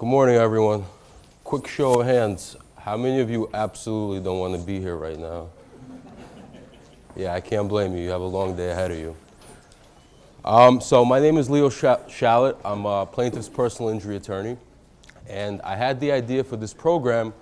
Good morning, everyone. Quick show of hands. How many of you absolutely don't want to be here right now? Yeah, I can't blame you. You have a long day ahead of you. So my name is LShalit. I'm a plaintiff's personal injury attorney. And I had the idea for this program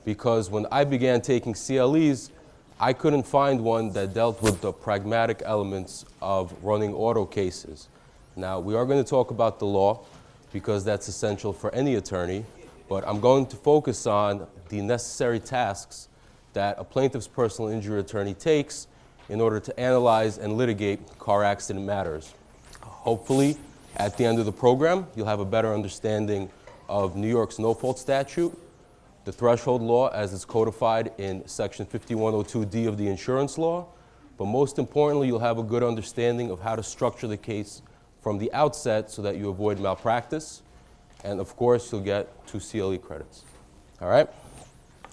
because when I began taking CLEs, I couldn't find one that dealt with the pragmatic elements of running auto cases. Now, we are going to talk about the law because that's essential for any attorney, but I'm going to focus on the necessary tasks that a plaintiff's personal injury attorney takes in order to analyze and litigate car accident matters. Hopefully, at the end of the program, you'll have a better understanding of New York's no-fault statute, the threshold law as it's codified in Section 5102D of the insurance law, but most importantly, you'll have a good understanding of how to structure the case from the outset so that you avoid malpractice. And of course, you'll get 2 CLE credits. All right?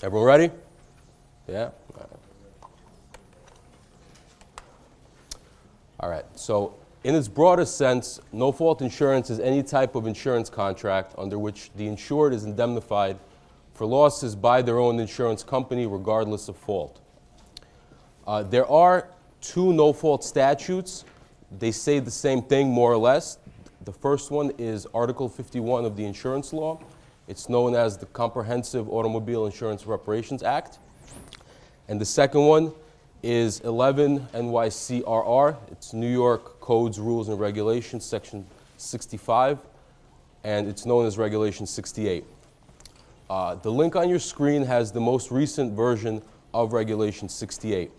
Everyone ready? Yeah? All right. So in its broadest sense, no-fault insurance is any type of insurance contract under which the insured is indemnified for losses by their own insurance company regardless of fault. There are 2 no-fault statutes. They say the same thing, more or less. The first one is Article 51 of the insurance law. It's known as the Comprehensive Automobile Insurance Reparations Act. And the second one is 11 NYCRR. It's New York Codes, Rules, and Regulations, Section 65, and it's known as Regulation 68. The link on your screen has the most recent version of Regulation 68.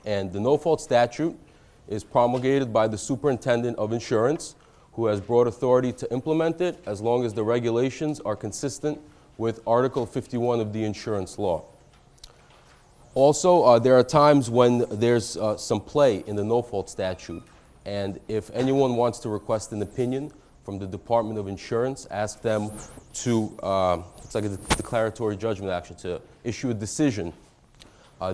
And the no-fault statute is promulgated by the Superintendent of Insurance, who has broad authority to implement it as long as the regulations are consistent with Article 51 of the insurance law. Also, there are times when there's some play in the no-fault statute, and if anyone wants to request an opinion from the Department of Insurance, ask them to, it's like a declaratory judgment action, to issue a decision.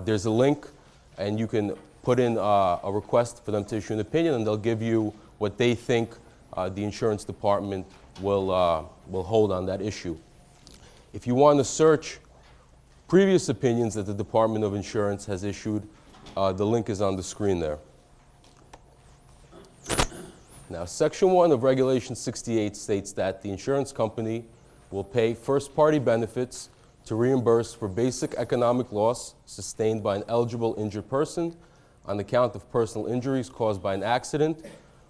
There's a link, and you can put in a request for them to issue an opinion, and they'll give you what they think the insurance department will hold on that issue. If you want to search previous opinions that the Department of Insurance has issued, the link is on the screen there. Now, Section 1 of Regulation 68 states that the insurance company will pay first-party benefits to reimburse for basic economic loss sustained by an eligible injured person on account of personal injuries caused by an accident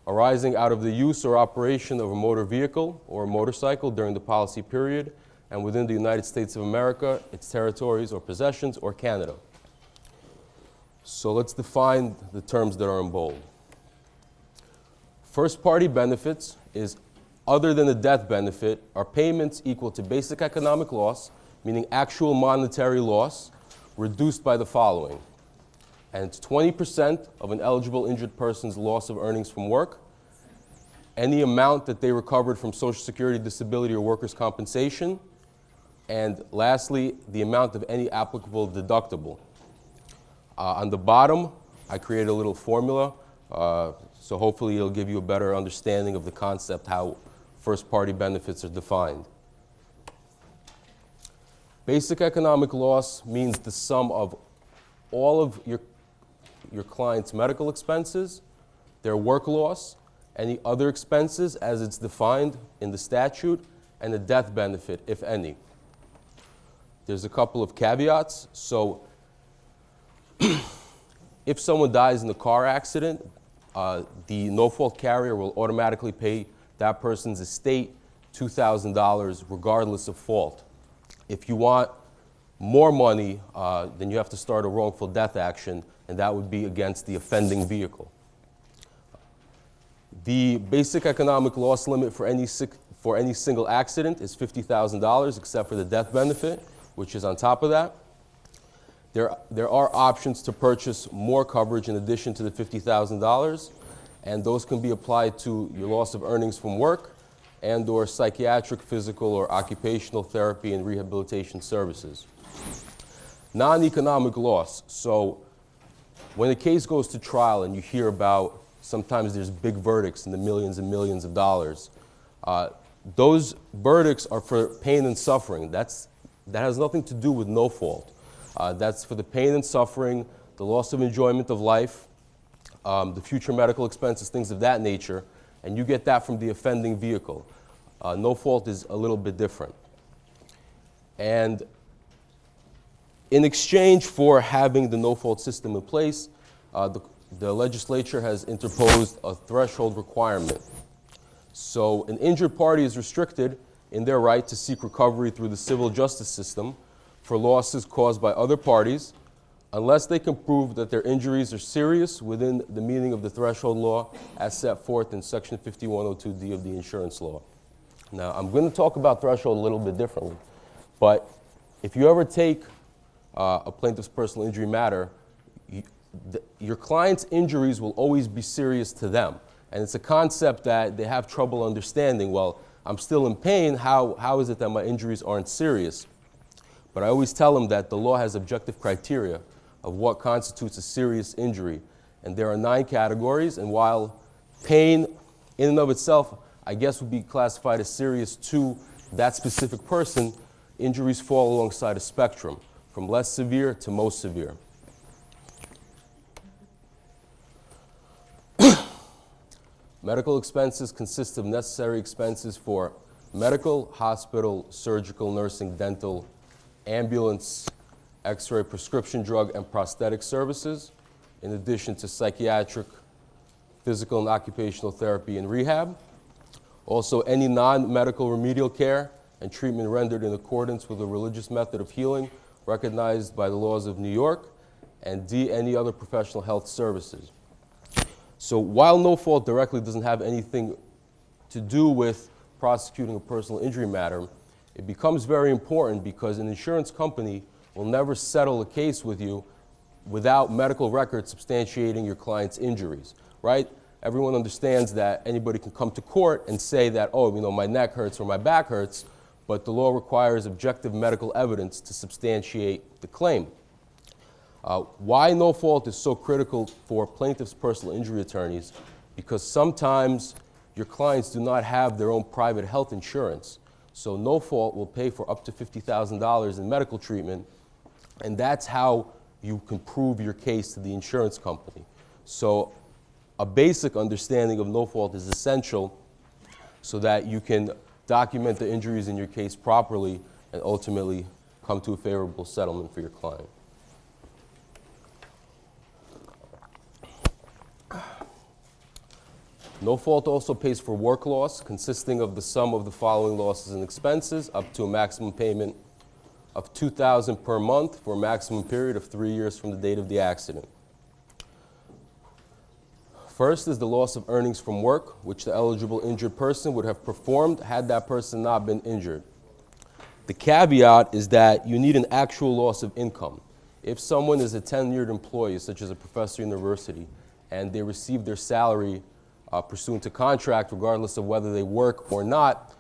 arising out of the use or operation of a motor vehicle or a motorcycle during the policy period and within the United States of America, its territories or possessions, or Canada. So let's define the terms that are in bold. First-party benefits is, other than the death benefit, are payments equal to basic economic loss, meaning actual monetary loss, reduced by the following. And it's 20% of an eligible injured person's loss of earnings from work, any amount that they recovered from Social Security, disability, or workers' compensation, and lastly, the amount of any applicable deductible. On the bottom, I created a little formula, so hopefully it'll give you a better understanding of the concept, how first-party benefits are defined. Basic economic loss means the sum of all of your client's medical expenses, their work loss, any other expenses as it's defined in the statute, and the death benefit, if any. There's a couple of caveats. So if someone dies in a car accident, the no-fault carrier will automatically pay that person's estate $2,000 regardless of fault. If you want more money, then you have to start a wrongful death action, and that would be against the offending vehicle. The basic economic loss limit for any single accident is $50,000, except for the death benefit, which is on top of that. There are options to purchase more coverage in addition to the $50,000, and those can be applied to your loss of earnings from work and/or psychiatric, physical, or occupational therapy and rehabilitation services. Non-economic loss. So when a case goes to trial and you hear about, sometimes there's big verdicts in the millions and millions of dollars, those verdicts are for pain and suffering. That has nothing to do with no fault. That's for the pain and suffering, the loss of enjoyment of life, the future medical expenses, things of that nature, and you get that from the offending vehicle. No fault is a little bit different. And in exchange for having the no fault system in place, the legislature has interposed a threshold requirement. So an injured party is restricted in their right to seek recovery through the civil justice system for losses caused by other parties unless they can prove that their injuries are serious within the meaning of the threshold law as set forth in Section 5102D of the insurance law. Now, I'm going to talk about threshold a little bit differently, but if you ever take a plaintiff's personal injury matter, your client's injuries will always be serious to them. And it's a concept that they have trouble understanding. Well, I'm still in pain, how is it that my injuries aren't serious? But I always tell them that the law has objective criteria of what constitutes a serious injury. And there are 9 categories, and while pain in and of itself, I guess, would be classified as serious to that specific person, injuries fall alongside a spectrum, from less severe to most severe. Medical expenses consist of necessary expenses for medical, hospital, surgical, nursing, dental, ambulance, x-ray, prescription drug, and prosthetic services, in addition to psychiatric, physical, and occupational therapy and rehab. Also, any non-medical remedial care and treatment rendered in accordance with a religious method of healing recognized by the laws of New York, and D, any other professional health services. So while no fault directly doesn't have anything to do with prosecuting a personal injury matter, it becomes very important because an insurance company will never settle a case with you without medical records substantiating your client's injuries, right? Everyone understands that anybody can come to court and say that, oh, my neck hurts or my back hurts, but the law requires objective medical evidence to substantiate the claim. Why no fault is so critical for plaintiffs' personal injury attorneys? Because sometimes your clients do not have their own private health insurance. So no fault will pay for up to $50,000 in medical treatment, and that's how you can prove your case to the insurance company. So a basic understanding of no fault is essential so that you can document the injuries in your case properly and ultimately come to a favorable settlement for your client. No fault also pays for work loss, consisting of the sum of the following losses and expenses, up to a maximum payment of $2,000 per month for a maximum period of 3 years from the date of the accident. First is the loss of earnings from work, which the eligible injured person would have performed had that person not been injured. The caveat is that you need an actual loss of income. If someone is a tenured employee, such as a professor in university, and they receive their salary pursuant to contract, regardless of whether they work or not,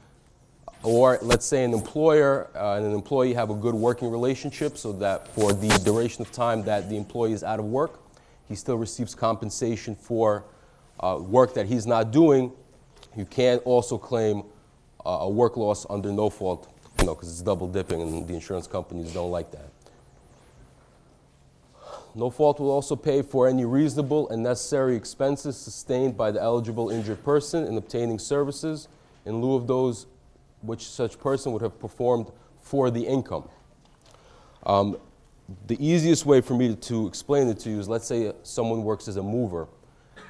or let's say an employer and an employee have a good working relationship so that for the duration of time that the employee is out of work, he still receives compensation for work that he's not doing, you can also claim a work loss under no fault, because it's double dipping and the insurance companies don't like that. No fault will also pay for any reasonable and necessary expenses sustained by the eligible injured person in obtaining services in lieu of those which such person would have performed for the income. The easiest way for me to explain it to you is, let's say someone works as a mover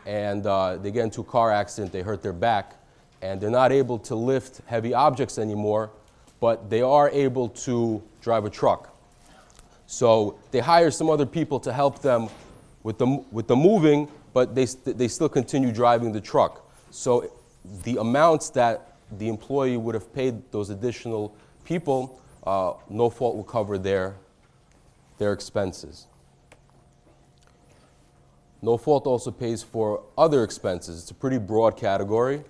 and they get into a car accident, they hurt their back, and they're not able to lift heavy objects anymore, but they are able to drive a truck. So they hire some other people to help them with the moving, but they still continue driving the truck. So the amounts that the employee would have paid those additional people, no fault will cover their expenses. No fault also pays for other expenses. It's a pretty broad category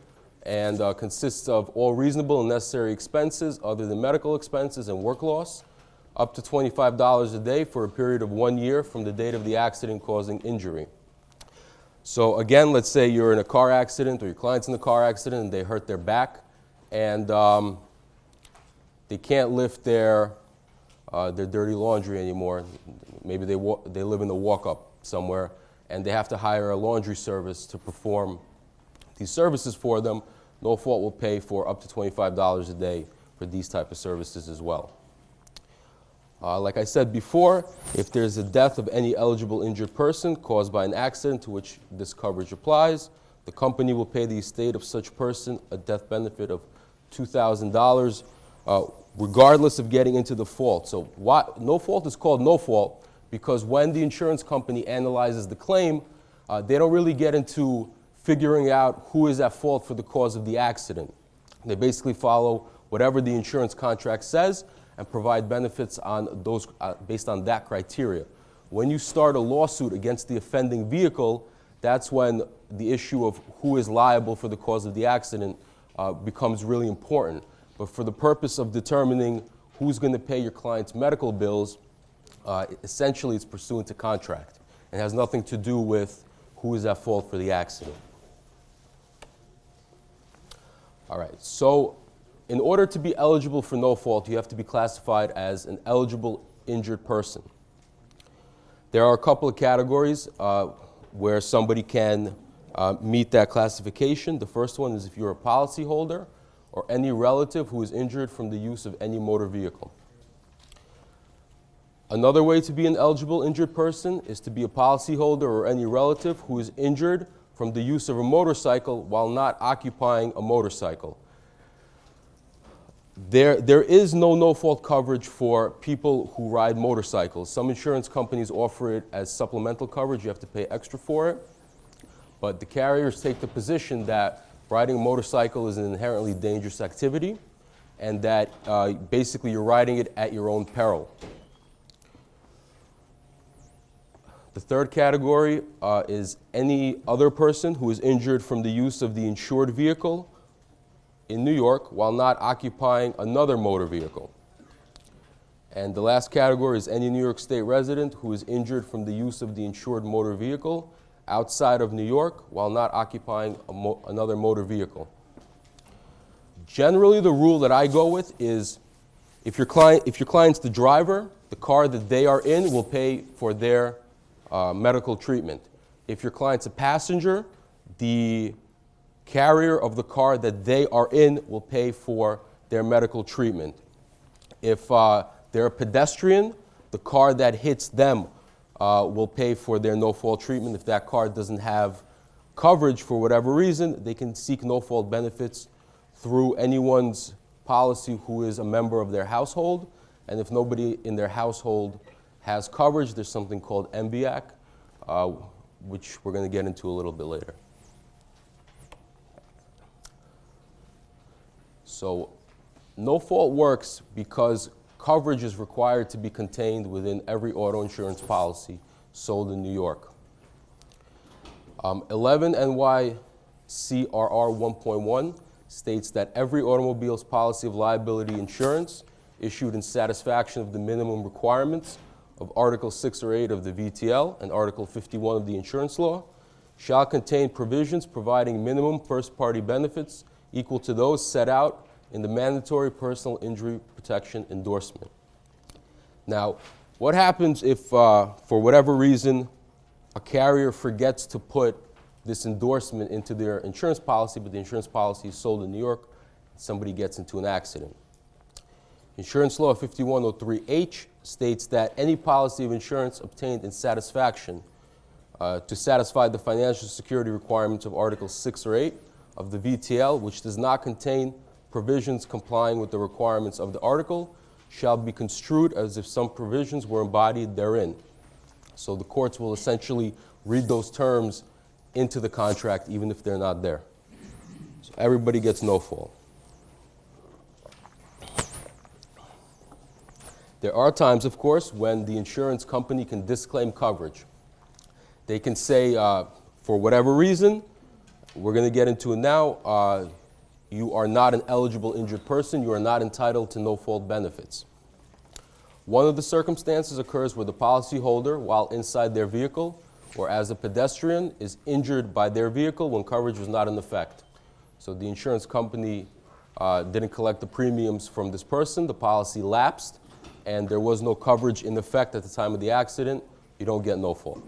and consists of all reasonable and necessary expenses other than medical expenses and work loss, up to $25 a day for a period of 1 year from the date of the accident causing injury. So again, let's say you're in a car accident or your client's in a car accident and they hurt their back and they can't lift their dirty laundry anymore. Maybe they live in a walk-up somewhere, and they have to hire a laundry service to perform these services for them. No Fault will pay for up to $25 a day for these type of services as well. Like I said before, if there's a death of any eligible injured person caused by an accident to which this coverage applies, the company will pay the estate of such person a death benefit of $2,000, regardless of getting into the fault. So no fault is called no fault because when the insurance company analyzes the claim, they don't really get into figuring out who is at fault for the cause of the accident. They basically follow whatever the insurance contract says and provide benefits on those, based on that criteria. When you start a lawsuit against the offending vehicle, that's when the issue of who is liable for the cause of the accident becomes really important. But for the purpose of determining who's going to pay your client's medical bills, essentially it's pursuant to contract. It has nothing to do with who is at fault for the accident. All right, so in order to be eligible for no fault, you have to be classified as an eligible injured person. There are a couple of categories where somebody can meet that classification. The first one is if you're a policyholder or any relative who is injured from the use of any motor vehicle. Another way to be an eligible injured person is to be a policyholder or any relative who is injured from the use of a motorcycle while not occupying a motorcycle. There is no fault coverage for people who ride motorcycles. Some insurance companies offer it as supplemental coverage. You have to pay extra for it. But the carriers take the position that riding a motorcycle is an inherently dangerous activity and that basically you're riding it at your own peril. The third category is any other person who is injured from the use of the insured vehicle in New York while not occupying another motor vehicle. And the last category is any New York State resident who is injured from the use of the insured motor vehicle outside of New York while not occupying another motor vehicle. Generally, the rule that I go with is if your client's the driver, the car that they are in will pay for their medical treatment. If your client's a passenger, the carrier of the car that they are in will pay for their medical treatment. If they're a pedestrian, the car that hits them will pay for their no-fault treatment. If that car doesn't have coverage for whatever reason, they can seek no-fault benefits through anyone's policy who is a member of their household. And if nobody in their household has coverage, there's something called MBAC, which we're going to get into a little bit later. So no fault works because coverage is required to be contained within every auto insurance policy sold in New York. 11 NYCRR 1.1 states that every automobile's policy of liability insurance issued in satisfaction of the minimum requirements of Article 6 or 8 of the VTL and Article 51 of the insurance law shall contain provisions providing minimum first-party benefits equal to those set out in the mandatory personal injury protection endorsement. Now, what happens if, for whatever reason, a carrier forgets to put this endorsement into their insurance policy, but the insurance policy is sold in New York, somebody gets into an accident? Insurance Law 5103H states that any policy of insurance obtained in satisfaction to satisfy the financial security requirements of Article 6 or 8 of the VTL, which does not contain provisions complying with the requirements of the article, shall be construed as if some provisions were embodied therein. So the courts will essentially read those terms into the contract even if they're not there. So everybody gets no fault. There are times, of course, when the insurance company can disclaim coverage. They can say, for whatever reason, we're going to get into it now, you are not an eligible injured person, you are not entitled to no-fault benefits. One of the circumstances occurs where the policyholder, while inside their vehicle or as a pedestrian, is injured by their vehicle when coverage was not in effect. So the insurance company didn't collect the premiums from this person, the policy lapsed, and there was no coverage in effect at the time of the accident, you don't get no fault.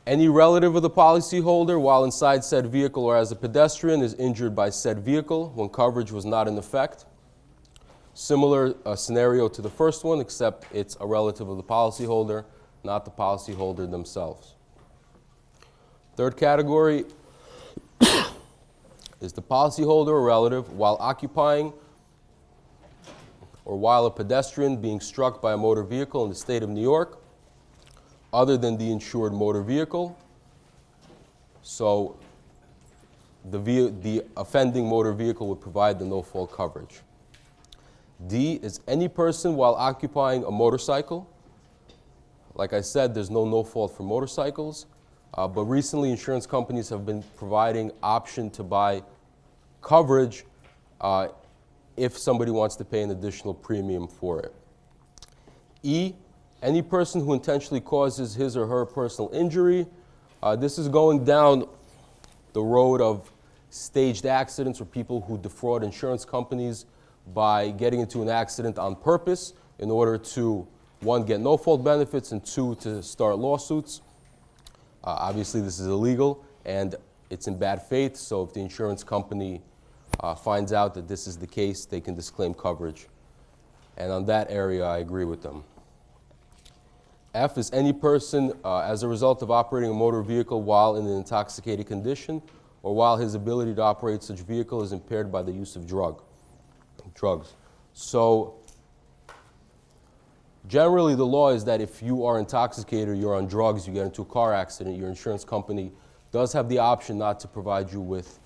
Any relative of the policyholder while inside said vehicle or as a pedestrian is injured by said vehicle when coverage was not in effect. Similar scenario to the first one, except it's a relative of the policyholder, not the policyholder themselves. Third category is the policyholder or relative while occupying or while a pedestrian being struck by a motor vehicle in the state of New York other than the insured motor vehicle. So the offending motor vehicle would provide the no-fault coverage. D is any person while occupying a motorcycle. Like I said, there's no fault for motorcycles, but recently insurance companies have been providing option to buy coverage if somebody wants to pay an additional premium for it. E, any person who intentionally causes his or her personal injury. This is going down the road of staged accidents or people who defraud insurance companies by getting into an accident on purpose in order to, one, get no-fault benefits, and two, to start lawsuits. Obviously, this is illegal, and it's in bad faith, so if the insurance company finds out that this is the case, they can disclaim coverage. And on that area, I agree with them. F is any person as a result of operating a motor vehicle while in an intoxicated condition or while his ability to operate such vehicle is impaired by the use of drugs. So generally the law is that if you are intoxicated or you're on drugs, you get into a car accident, your insurance company does have the option not to provide you with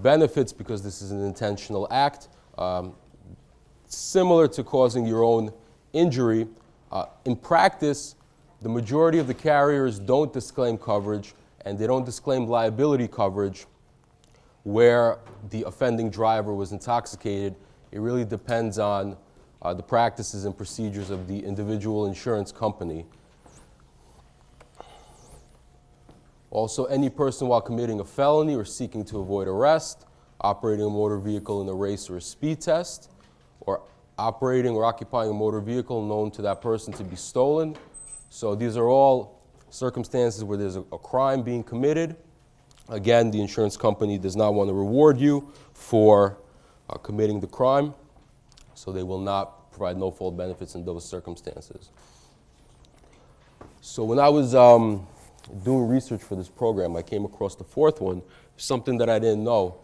benefits because this is an intentional act, similar to causing your own injury. In practice, the majority of the carriers don't disclaim coverage, and they don't disclaim liability coverage where the offending driver was intoxicated. It really depends on the practices and procedures of the individual insurance company. Also, any person while committing a felony or seeking to avoid arrest, operating a motor vehicle in a race or a speed test, or operating or occupying a motor vehicle known to that person to be stolen. So these are all circumstances where there's a crime being committed. Again, the insurance company does not want to reward you for committing the crime, so they will not provide no-fault benefits in those circumstances. So when I was doing research for this program, I came across the fourth one, something that I didn't know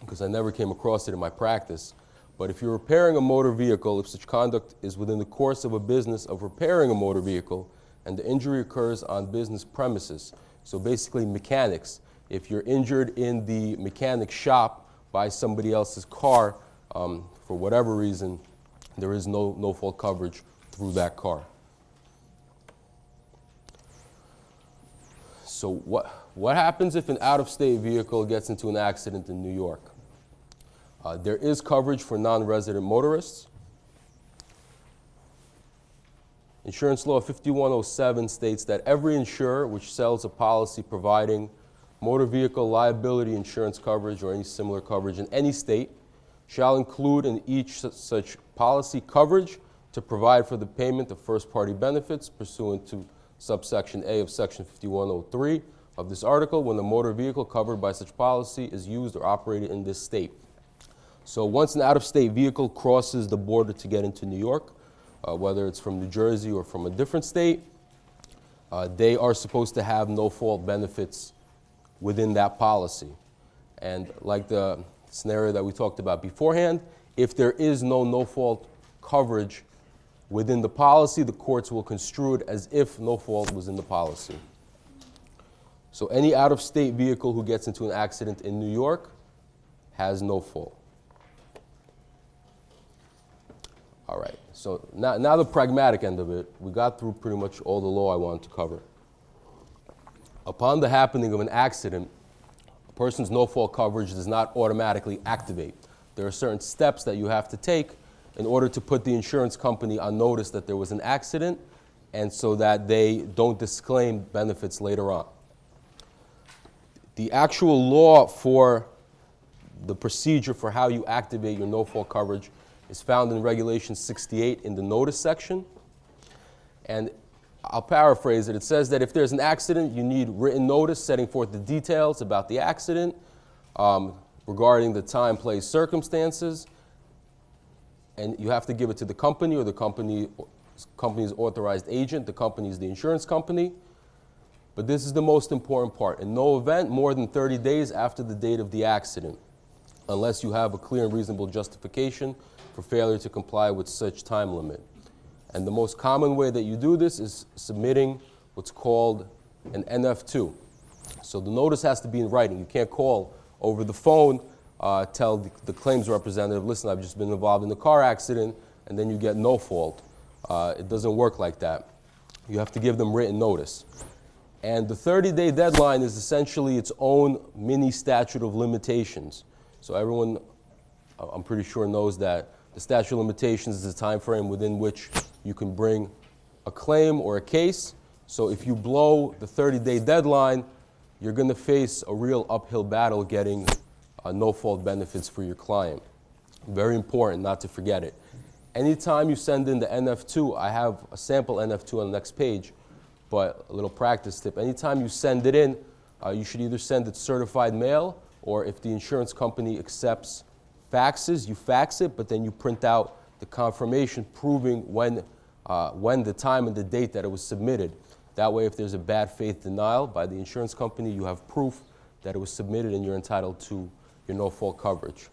because I never came across it in my practice. But if you're repairing a motor vehicle, if such conduct is within the course of a business of repairing a motor vehicle and the injury occurs on business premises, so basically mechanics, if you're injured in the mechanic shop by somebody else's car, for whatever reason, there is no fault coverage through that car. So what happens if an out-of-state vehicle gets into an accident in New York? There is coverage for non-resident motorists. Insurance Law 5107 states that every insurer which sells a policy providing motor vehicle liability insurance coverage or any similar coverage in any state shall include in each such policy coverage to provide for the payment of first-party benefits pursuant to subsection A of section 5103 of this article when the motor vehicle covered by such policy is used or operated in this state. So once an out-of-state vehicle crosses the border to get into New York, whether it's from New Jersey or from a different state, they are supposed to have no-fault benefits within that policy. And like the scenario that we talked about beforehand, if there is no-fault coverage within the policy, the courts will construe it as if no fault was in the policy. So any out-of-state vehicle who gets into an accident in New York has no fault. All right, so now the pragmatic end of it. We got through pretty much all the law I wanted to cover. Upon the happening of an accident, a person's no-fault coverage does not automatically activate. There are certain steps that you have to take in order to put the insurance company on notice that there was an accident and so that they don't disclaim benefits later on. The actual law for the procedure for how you activate your no-fault coverage is found in Regulation 68 in the notice section. And I'll paraphrase it. It says that if there's an accident, you need written notice setting forth the details about the accident, regarding the time, place, circumstances, and you have to give it to the company or the company's authorized agent. The company is the insurance company. But this is the most important part. In no event more than 30 days after the date of the accident, unless you have a clear and reasonable justification for failure to comply with such time limit. And the most common way that you do this is submitting what's called an NF2. So the notice has to be in writing. You can't call over the phone, tell the claims representative, listen, I've just been involved in a car accident, and then you get no fault. It doesn't work like that. You have to give them written notice. And the 30-day deadline is essentially its own mini statute of limitations. So everyone, I'm pretty sure, knows that the statute of limitations is the time frame within which you can bring a claim or a case. So if you blow the 30-day deadline, you're going to face a real uphill battle getting no-fault benefits for your client. Very important not to forget it. Anytime you send in the NF2, I have a sample NF2 on the next page, but a little practice tip. Anytime you send it in, you should either send it certified mail, or if the insurance company accepts faxes, you fax it, but then you print out the confirmation proving when the time and the date that it was submitted. That way, if there's a bad faith denial by the insurance company, you have proof that it was submitted and you're entitled to your no-fault coverage.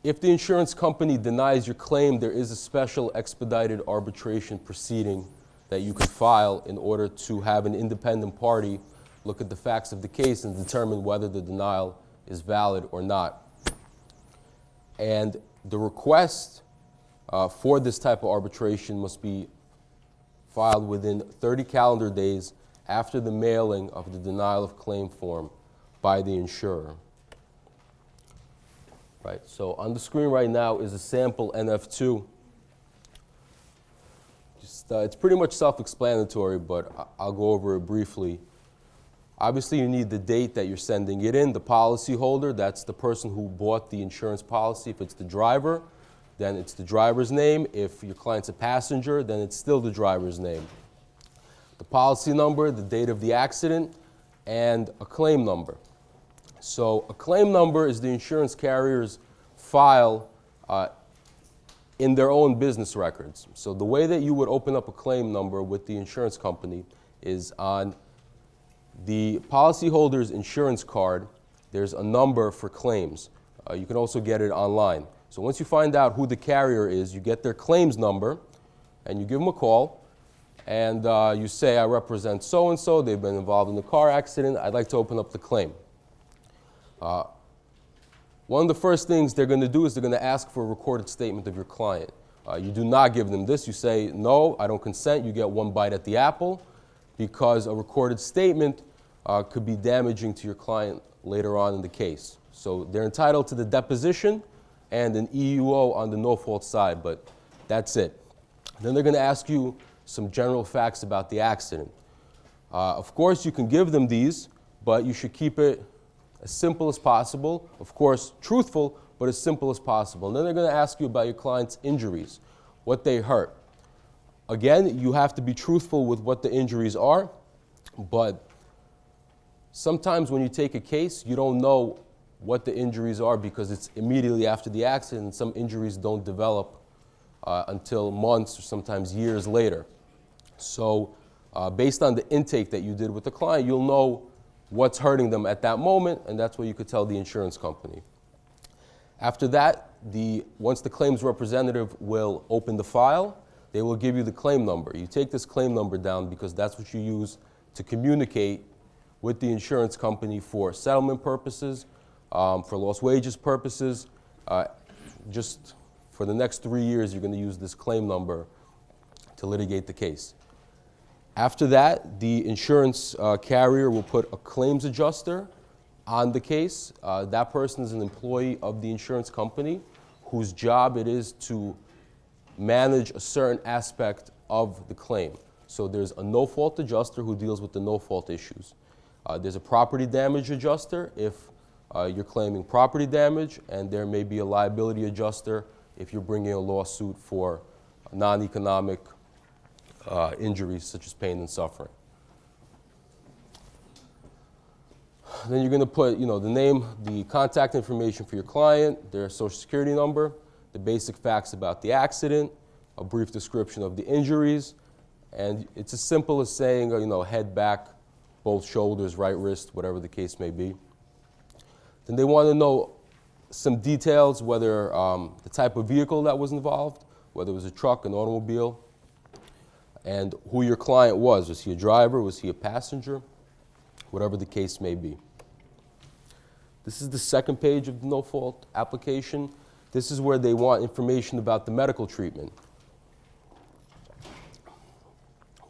If the insurance company denies your claim, there is a special expedited arbitration proceeding that you can file in order to have an independent party look at the facts of the case and determine whether the denial is valid or not. And the request for this type of arbitration must be filed within 30 calendar days after the mailing of the denial of claim form by the insurer. Right, so on the screen right now is a sample NF2. It's pretty much self-explanatory, but I'll go over it briefly. Obviously, you need the date that you're sending it in, the policyholder, that's the person who bought the insurance policy. If it's the driver, then it's the driver's name. If your client's a passenger, then it's still the driver's name. The policy number, the date of the accident, and a claim number. So a claim number is the insurance carrier's file in their own business records. So the way that you would open up a claim number with the insurance company is on the policyholder's insurance card. There's a number for claims. You can also get it online. So once you find out who the carrier is, you get their claims number, and you give them a call, and you say, I represent so-and-so, they've been involved in a car accident, I'd like to open up the claim. One of the first things they're going to do is they're going to ask for a recorded statement of your client. You do not give them this. You say, no, I don't consent. You get one bite at the apple, because a recorded statement could be damaging to your client later on in the case. So they're entitled to the deposition and an EUO on the no-fault side, but that's it. Then they're going to ask you some general facts about the accident. Of course, you can give them these, but you should keep it as simple as possible. Of course, truthful, but as simple as possible. And then they're going to ask you about your client's injuries, what they hurt. Again, you have to be truthful with what the injuries are, but sometimes when you take a case, you don't know what the injuries are because it's immediately after the accident, and some injuries don't develop until months or sometimes years later. So based on the intake that you did with the client, you'll know what's hurting them at that moment, and that's what you could tell the insurance company. After that, once the claims representative will open the file, they will give you the claim number. You take this claim number down because that's what you use to communicate with the insurance company for settlement purposes, for lost wages purposes. Just for the next 3 years, you're going to use this claim number to litigate the case. After that, the insurance carrier will put a claims adjuster on the case. That person is an employee of the insurance company whose job it is to manage a certain aspect of the claim. So there's a no-fault adjuster who deals with the no-fault issues. There's a property damage adjuster if you're claiming property damage, and there may be a liability adjuster if you're bringing a lawsuit for non-economic injuries such as pain and suffering. Then you're going to put, the name, the contact information for your client, their social security number, the basic facts about the accident, a brief description of the injuries, and it's as simple as saying, head back, both shoulders, right wrist, whatever the case may be. Then they want to know some details, whether the type of vehicle that was involved, whether it was a truck, an automobile, and who your client was. Was he a driver? Was he a passenger? Whatever the case may be. This is the second page of the no-fault application. This is where they want information about the medical treatment.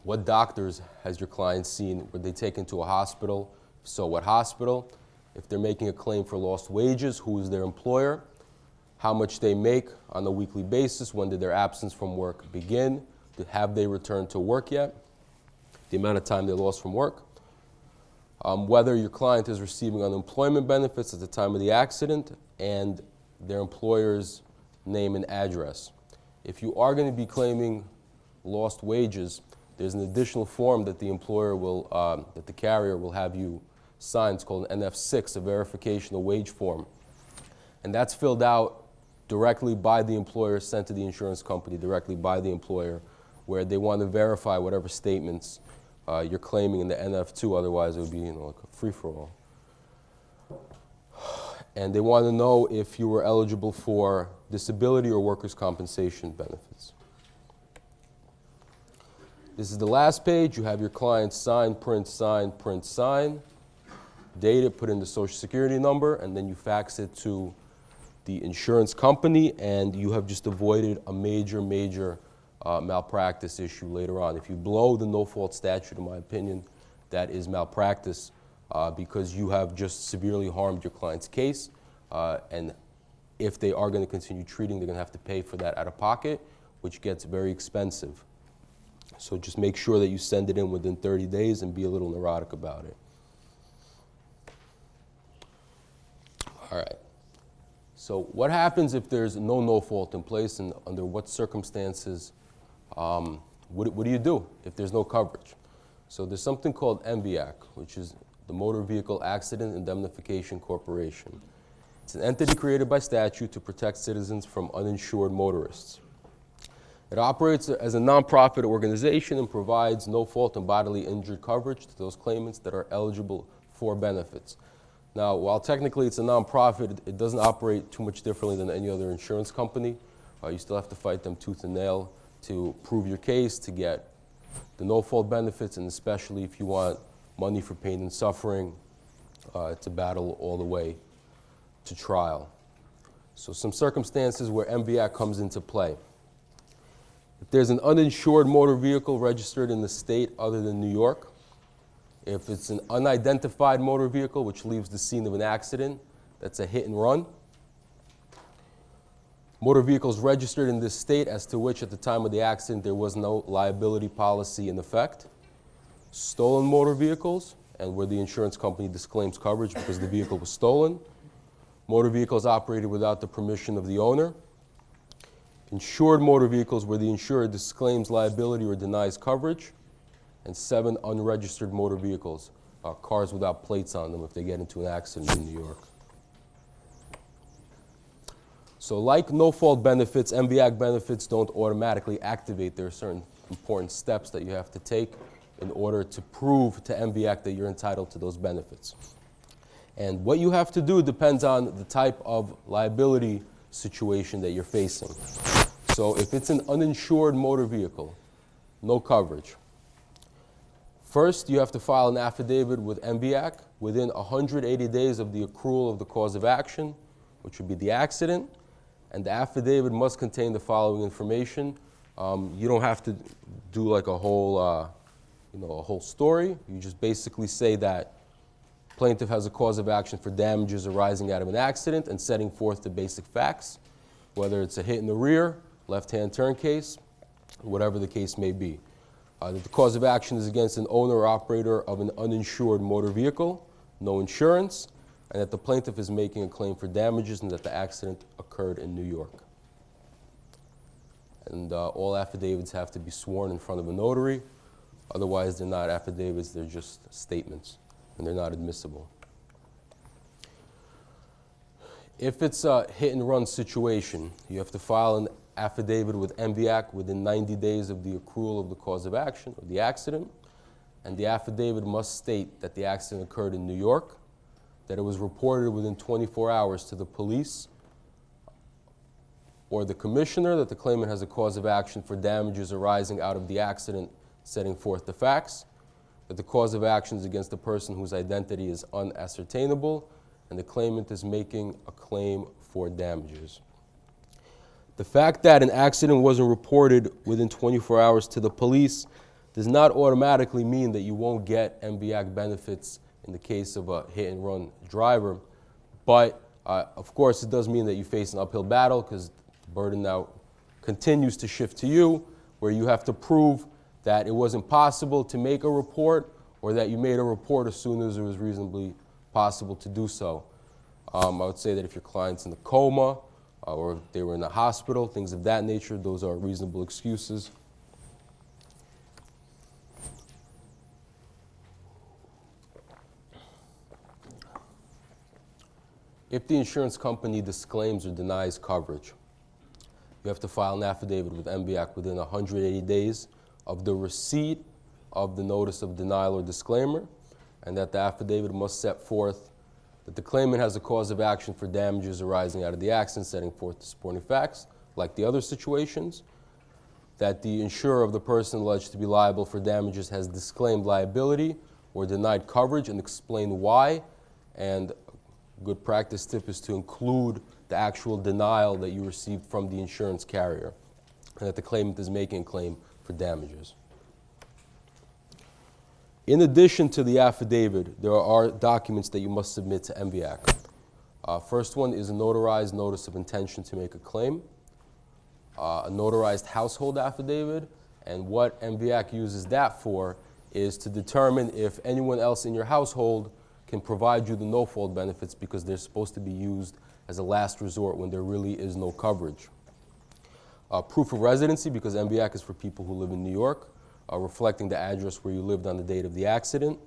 What doctors has your client seen? Were they taken to a hospital? If so, what hospital? If they're making a claim for lost wages, who is their employer? How much they make on a weekly basis? When did their absence from work begin? Have they returned to work yet? The amount of time they lost from work. Whether your client is receiving unemployment benefits at the time of the accident, and their employer's name and address. If you are going to be claiming lost wages, there's an additional form that the employer will, that the carrier will have you sign. It's called an NF6, a verification of wage form. And that's filled out directly by the employer, sent to the insurance company directly by the employer, where they want to verify whatever statements you're claiming in the NF2, otherwise it would be like a free-for-all. And they want to know if you were eligible for disability or workers' compensation benefits. This is the last page. You have your client sign, print, date it, put in the social security number, and then you fax it to the insurance company, and you have just avoided a major malpractice issue later on. If you blow the no-fault statute, in my opinion, that is malpractice because you have just severely harmed your client's case, and if they are going to continue treating, they're going to have to pay for that out of pocket, which gets very expensive. So just make sure that you send it in within 30 days and be a little neurotic about it. All right. So what happens if there's no fault in place, and under what circumstances, what do you do if there's no coverage? So there's something called MVAC, which is the Motor Vehicle Accident Indemnification Corporation. It's an entity created by statute to protect citizens from uninsured motorists. It operates as a nonprofit organization and provides no-fault and bodily injury coverage to those claimants that are eligible for benefits. Now, while technically it's a nonprofit, it doesn't operate too much differently than any other insurance company. You still have to fight them tooth and nail to prove your case, to get the no-fault benefits, and especially if you want money for pain and suffering, it's a battle all the way to trial. So some circumstances where MVAC comes into play. If there's an uninsured motor vehicle registered in the state other than New York, if it's an unidentified motor vehicle which leaves the scene of an accident, that's a hit and run. Motor vehicles registered in this state as to which at the time of the accident there was no liability policy in effect. Stolen motor vehicles, and where the insurance company disclaims coverage because the vehicle was stolen. Motor vehicles operated without the permission of the owner. Insured motor vehicles where the insurer disclaims liability or denies coverage. And 7 unregistered motor vehicles, cars without plates on them if they get into an accident in New York. So like no-fault benefits, MVAC benefits don't automatically activate. There are certain important steps that you have to take in order to prove to MVAC that you're entitled to those benefits. And what you have to do depends on the type of liability situation that you're facing. So if it's an uninsured motor vehicle, no coverage. First, you have to file an affidavit with MVAC within 180 days of the accrual of the cause of action, which would be the accident, and the affidavit must contain the following information. You don't have to do like a whole story. You just basically say that plaintiff has a cause of action for damages arising out of an accident and setting forth the basic facts, whether it's a hit in the rear, left-hand turn case, whatever the case may be. That the cause of action is against an owner or operator of an uninsured motor vehicle, no insurance, and that the plaintiff is making a claim for damages and that the accident occurred in New York. And all affidavits have to be sworn in front of a notary. Otherwise, they're not affidavits, they're just statements, and they're not admissible. If it's a hit-and-run situation, you have to file an affidavit with MVAC within 90 days of the accrual of the cause of action or the accident, and the affidavit must state that the accident occurred in New York, that it was reported within 24 hours to the police or the commissioner, that the claimant has a cause of action for damages arising out of the accident, setting forth the facts, that the cause of action is against the person whose identity is unascertainable, and the claimant is making a claim for damages. The fact that an accident wasn't reported within 24 hours to the police does not automatically mean that you won't get MVAC benefits in the case of a hit-and-run driver, but of course it does mean that you face an uphill battle because the burden now continues to shift to you, where you have to prove that it wasn't possible to make a report or that you made a report as soon as it was reasonably possible to do so. I would say that if your client's in a coma or if they were in a hospital, things of that nature, those are reasonable excuses. If the insurance company disclaims or denies coverage, you have to file an affidavit with MVAC within 180 days of the receipt of the notice of denial or disclaimer, and that the affidavit must set forth that the claimant has a cause of action for damages arising out of the accident, setting forth the supporting facts, like the other situations, that the insurer of the person alleged to be liable for damages has disclaimed liability or denied coverage and explained why, and a good practice tip is to include the actual denial that you received from the insurance carrier, and that the claimant is making a claim for damages. In addition to the affidavit, there are documents that you must submit to MVAC. First one is a notarized notice of intention to make a claim, a notarized household affidavit, and what MVAC uses that for is to determine if anyone else in your household can provide you the no-fault benefits, because they're supposed to be used as a last resort when there really is no coverage. Proof of residency, because MVAC is for people who live in New York, reflecting the address where you lived on the date of the accident.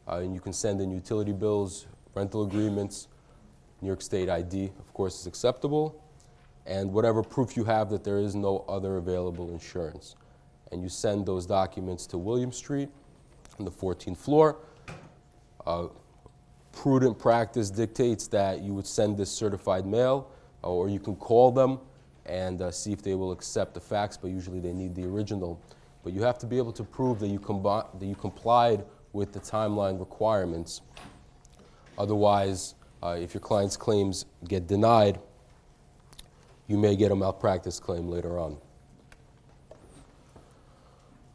And you can send in utility bills, rental agreements, New York State ID, of course, is acceptable, and whatever proof you have that there is no other available insurance. And you send those documents to William Street on the 14th floor. Prudent practice dictates that you would send this certified mail, or you can call them and see if they will accept the fax, but usually they need the original. But you have to be able to prove that you complied with the timeline requirements. Otherwise, if your client's claims get denied, you may get a malpractice claim later on.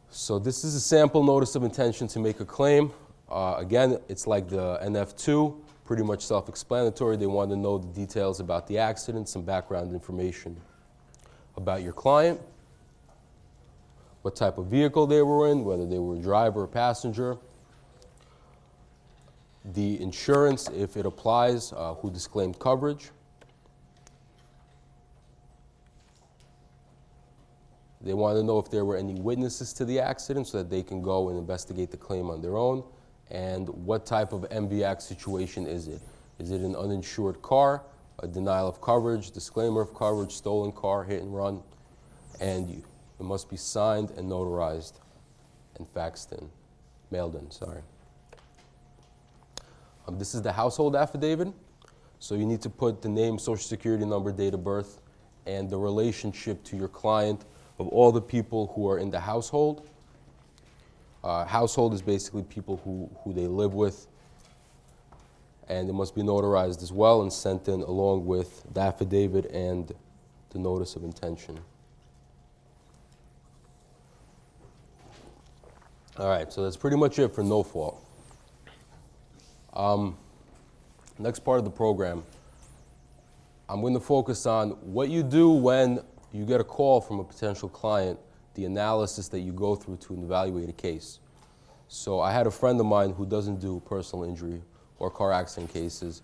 So this is a sample notice of intention to make a claim. Again, it's like the NF2, pretty much self-explanatory. They want to know the details about the accident, some background information about your client, what type of vehicle they were in, whether they were a driver or passenger, the insurance, if it applies, who disclaimed coverage. They want to know if there were any witnesses to the accident so that they can go and investigate the claim on their own, and what type of MVAC situation is it. Is it an uninsured car, a denial of coverage, disclaimer of coverage, stolen car, hit and run, and it must be signed and notarized and faxed in, mailed in, sorry. This is the household affidavit. So you need to put the name, social security number, date of birth, and the relationship to your client of all the people who are in the household. Household is basically people who they live with, and it must be notarized as well and sent in along with the affidavit and the notice of intention. All right, so that's pretty much it for no fault. Next part of the program, I'm going to focus on what you do when you get a call from a potential client the analysis that you go through to evaluate a case. So I had a friend of mine who doesn't do personal injury or car accident cases,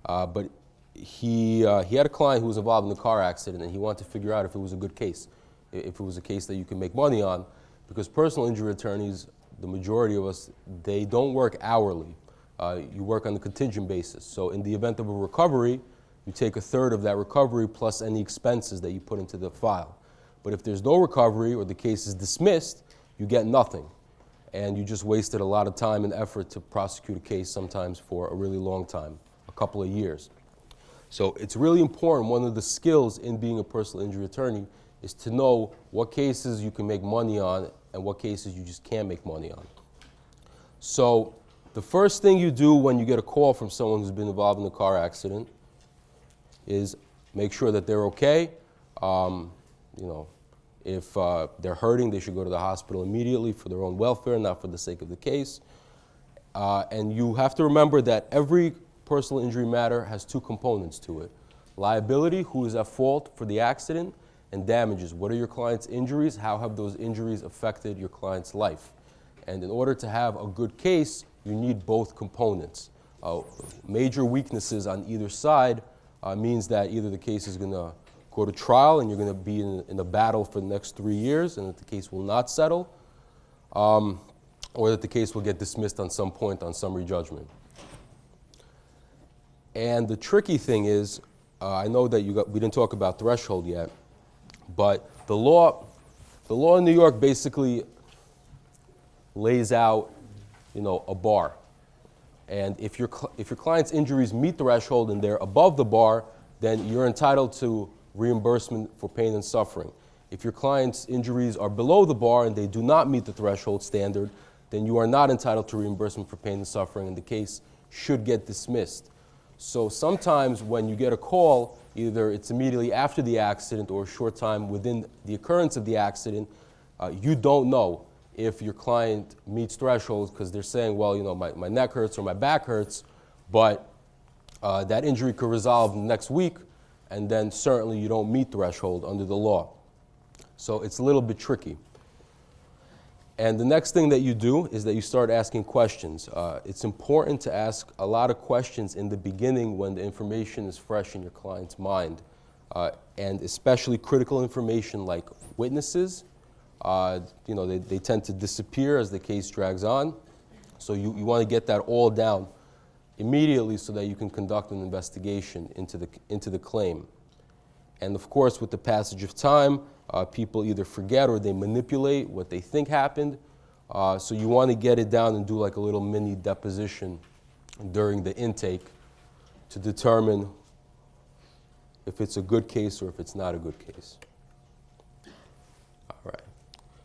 but he had a client who was involved in a car accident, and he wanted to figure out if it was a good case, if it was a case that you can make money on, because personal injury attorneys, the majority of us, they don't work hourly. You work on a contingent basis. So in the event of a recovery, you take a third of that recovery plus any expenses that you put into the file. But if there's no recovery or the case is dismissed, you get nothing. And you just wasted a lot of time and effort to prosecute a case, sometimes for a really long time, a couple of years. So it's really important, one of the skills in being a personal injury attorney is to know what cases you can make money on and what cases you just can't make money on. So the first thing you do when you get a call from someone who's been involved in a car accident is make sure that they're okay. If they're hurting, they should go to the hospital immediately for their own welfare, not for the sake of the case. And you have to remember that every personal injury matter has two components to it. Liability, who is at fault for the accident, and damages. What are your client's injuries? How have those injuries affected your client's life? And in order to have a good case, you need both components. Major weaknesses on either side means that either the case is going to go to trial and you're going to be in a battle for the next 3 years and that the case will not settle, or that the case will get dismissed on some point on summary judgment. And the tricky thing is, I know that we didn't talk about threshold yet, but the law in New York basically lays out, a bar. And if your client's injuries meet the threshold and they're above the bar, then you're entitled to reimbursement for pain and suffering. If your client's injuries are below the bar and they do not meet the threshold standard, then you are not entitled to reimbursement for pain and suffering, and the case should get dismissed. So sometimes when you get a call, either it's immediately after the accident or a short time within the occurrence of the accident, you don't know if your client meets thresholds because they're saying, well, my neck hurts or my back hurts, but that injury could resolve next week, and then certainly you don't meet threshold under the law. So it's a little bit tricky. And the next thing that you do is that you start asking questions. It's important to ask a lot of questions in the beginning when the information is fresh in your client's mind, and especially critical information like witnesses. They tend to disappear as the case drags on. So you want to get that all down immediately so that you can conduct an investigation into the claim. And of course, with the passage of time, people either forget or they manipulate what they think happened. So you want to get it down and do like a little mini deposition during the intake to determine if it's a good case or if it's not a good case. All right.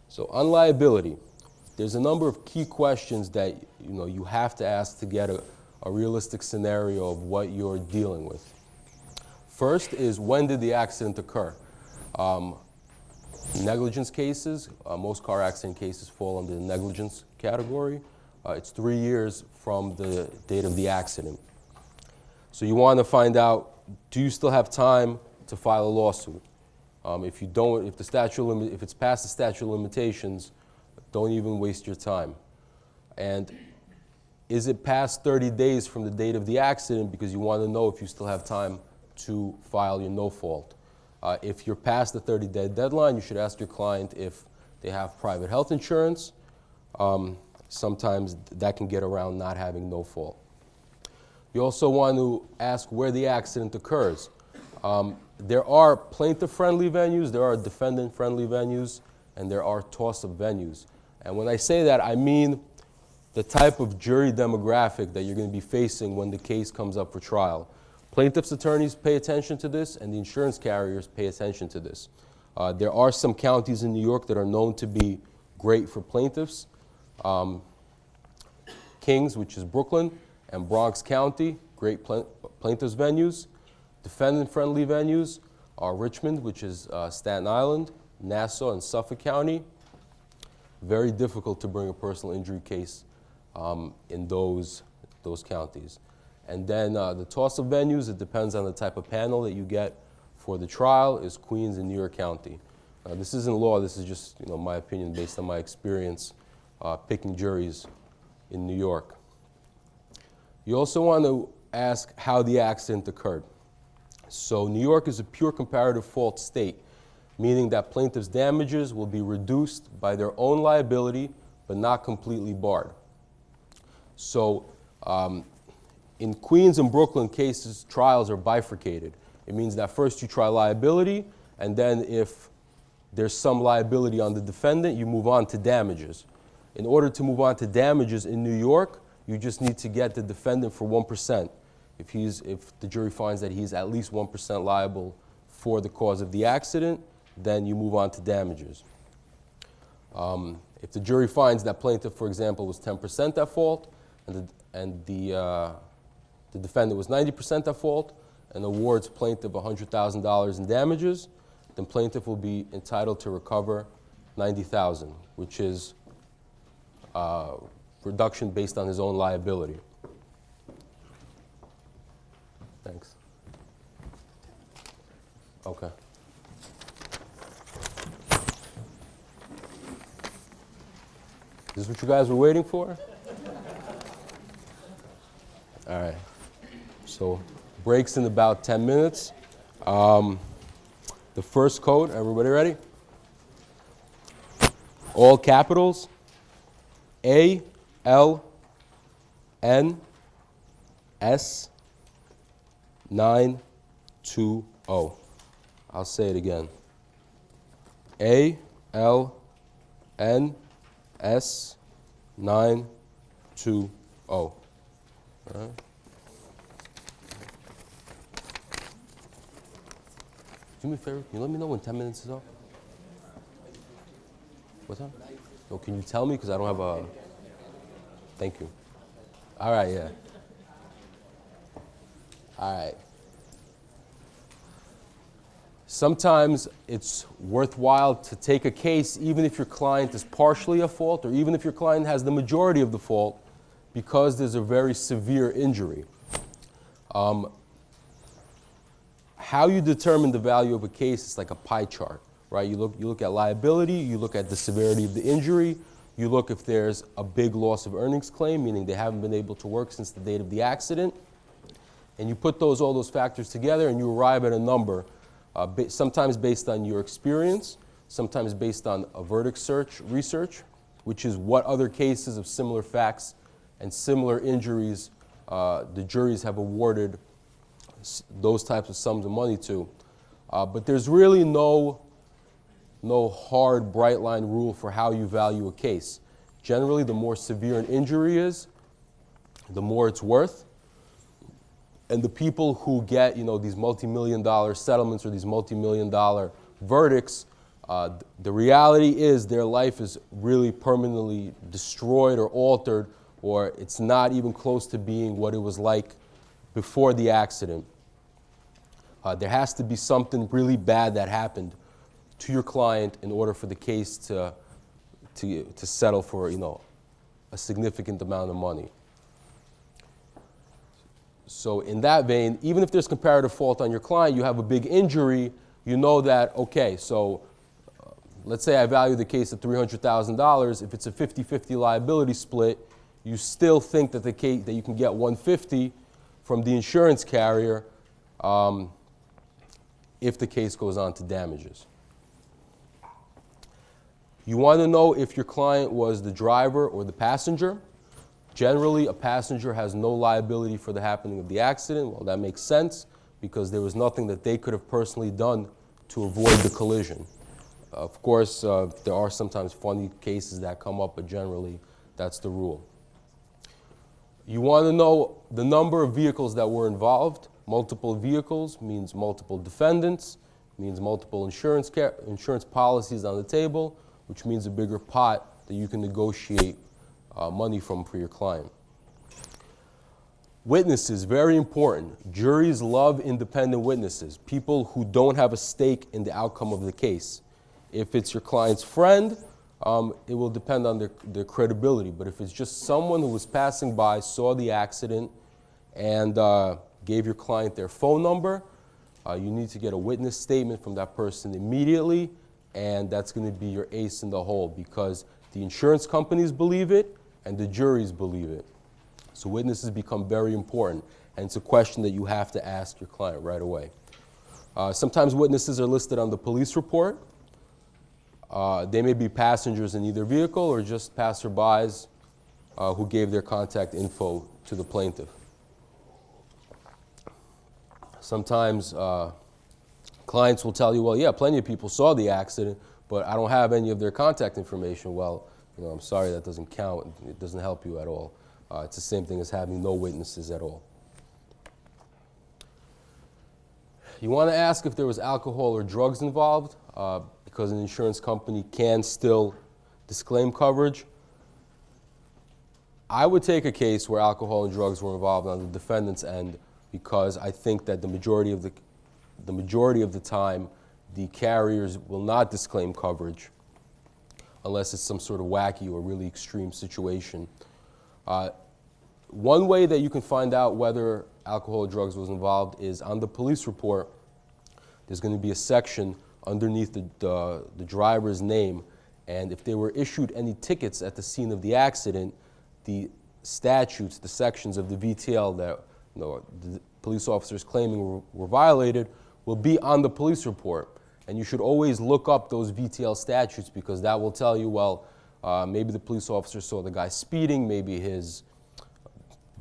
So on liability, there's a number of key questions that you have to ask to get a realistic scenario of what you're dealing with. First is, when did the accident occur? Negligence cases, most car accident cases fall under the negligence category. It's 3 years from the date of the accident. So you want to find out, do you still have time to file a lawsuit? If you don't, if it's past the statute of limitations, don't even waste your time. And is it past 30 days from the date of the accident, because you want to know if you still have time to file your no fault. If you're past the 30-day deadline, you should ask your client if they have private health insurance. Sometimes that can get around not having no fault. You also want to ask where the accident occurs. There are plaintiff-friendly venues, there are defendant-friendly venues, and there are toss-up venues. And when I say that, I mean the type of jury demographic that you're going to be facing when the case comes up for trial. Plaintiff's attorneys pay attention to this, and the insurance carriers pay attention to this. There are some counties in New York that are known to be great for plaintiffs. Kings, which is Brooklyn, and Bronx County, great plaintiffs' venues. Defendant-friendly venues are Richmond, which is Staten Island, Nassau, and Suffolk County. Very difficult to bring a personal injury case in those counties. And then the toss-up venues, it depends on the type of panel that you get for the trial, is Queens and New York County. This isn't law, this is just my opinion based on my experience picking juries in New York. You also want to ask how the accident occurred. So New York is a pure comparative fault state, meaning that plaintiff's damages will be reduced by their own liability but not completely barred. So in Queens and Brooklyn cases, trials are bifurcated. It means that first you try liability, and then if there's some liability on the defendant, you move on to damages. In order to move on to damages in New York, you just need to get the defendant for 1%. If the jury finds that he's at least 1% liable for the cause of the accident, then you move on to damages. If the jury finds that plaintiff, for example, was 10% at fault, and the defendant was 90% at fault, and awards plaintiff $100,000 in damages, then plaintiff will be entitled to recover $90,000, which is reduction based on his own liability. Thanks. Okay. Is this what you guys were waiting for? All right. So breaks in about 10 minutes. The first code, everybody ready? All capitals. A, L, N, S, 920. I'll say it again. A, L, N, S, 920. All right. Do me a favor, can you let me know when 10 minutes is up? What time? No, can you tell me? Because I don't have a... Thank you. All right, yeah. All right. Sometimes it's worthwhile to take a case even if your client is partially at fault or even if your client has the majority of the fault because there's a very severe injury. How you determine the value of a case is like a pie chart, right? You look at liability, you look at the severity of the injury, you look if there's a big loss of earnings claim, meaning they haven't been able to work since the date of the accident, and you put all those factors together and you arrive at a number, sometimes based on your experience, sometimes based on a verdict research, which is what other cases of similar facts and similar injuries the juries have awarded those types of sums of money to. But there's really no hard, bright line rule for how you value a case. Generally, the more severe an injury is, the more it's worth. And the people who get, these multi-million-dollar settlements or these multi-million-dollar verdicts, the reality is their life is really permanently destroyed or altered, or it's not even close to being what it was like before the accident. There has to be something really bad that happened to your client in order for the case to settle for, a significant amount of money. So in that vein, even if there's comparative fault on your client, you have a big injury, you know that, okay, so let's say I value the case at $300,000. If it's a 50-50 liability split, you still think that that you can get $150 from the insurance carrier if the case goes on to damages. You want to know if your client was the driver or the passenger. Generally, a passenger has no liability for the happening of the accident. Well, that makes sense because there was nothing that they could have personally done to avoid the collision. Of course, there are sometimes funny cases that come up, but generally, that's the rule. You want to know the number of vehicles that were involved. Multiple vehicles means multiple defendants, means multiple insurance policies on the table, which means a bigger pot that you can negotiate money from for your client. Witnesses, very important. Juries love independent witnesses, people who don't have a stake in the outcome of the case. If it's your client's friend, it will depend on their credibility. But if it's just someone who was passing by, saw the accident, and gave your client their phone number, you need to get a witness statement from that person immediately. and that's going to be your ace in the hole because the insurance companies believe it and the juries believe it. So witnesses become very important, and it's a question that you have to ask your client right away. Sometimes witnesses are listed on the police report. They may be passengers in either vehicle or just passerbys who gave their contact info to the plaintiff. Sometimes clients will tell you, well, yeah, plenty of people saw the accident, but I don't have any of their contact information. Well, I'm sorry, that doesn't count. It doesn't help you at all. It's the same thing as having no witnesses at all. You want to ask if there was alcohol or drugs involved, because an insurance company can still disclaim coverage. I would take a case where alcohol and drugs were involved on the defendant's end, because I think that the majority of the time, the carriers will not disclaim coverage unless it's some sort of wacky or really extreme situation. One way that you can find out whether alcohol or drugs was involved is on the police report. There's going to be a section underneath the driver's name, and if they were issued any tickets at the scene of the accident, the statutes, the sections of the VTL that the police officers claiming were violated will be on the police report. And you should always look up those VTL statutes, because that will tell you, well, maybe the police officer saw the guy speeding, maybe his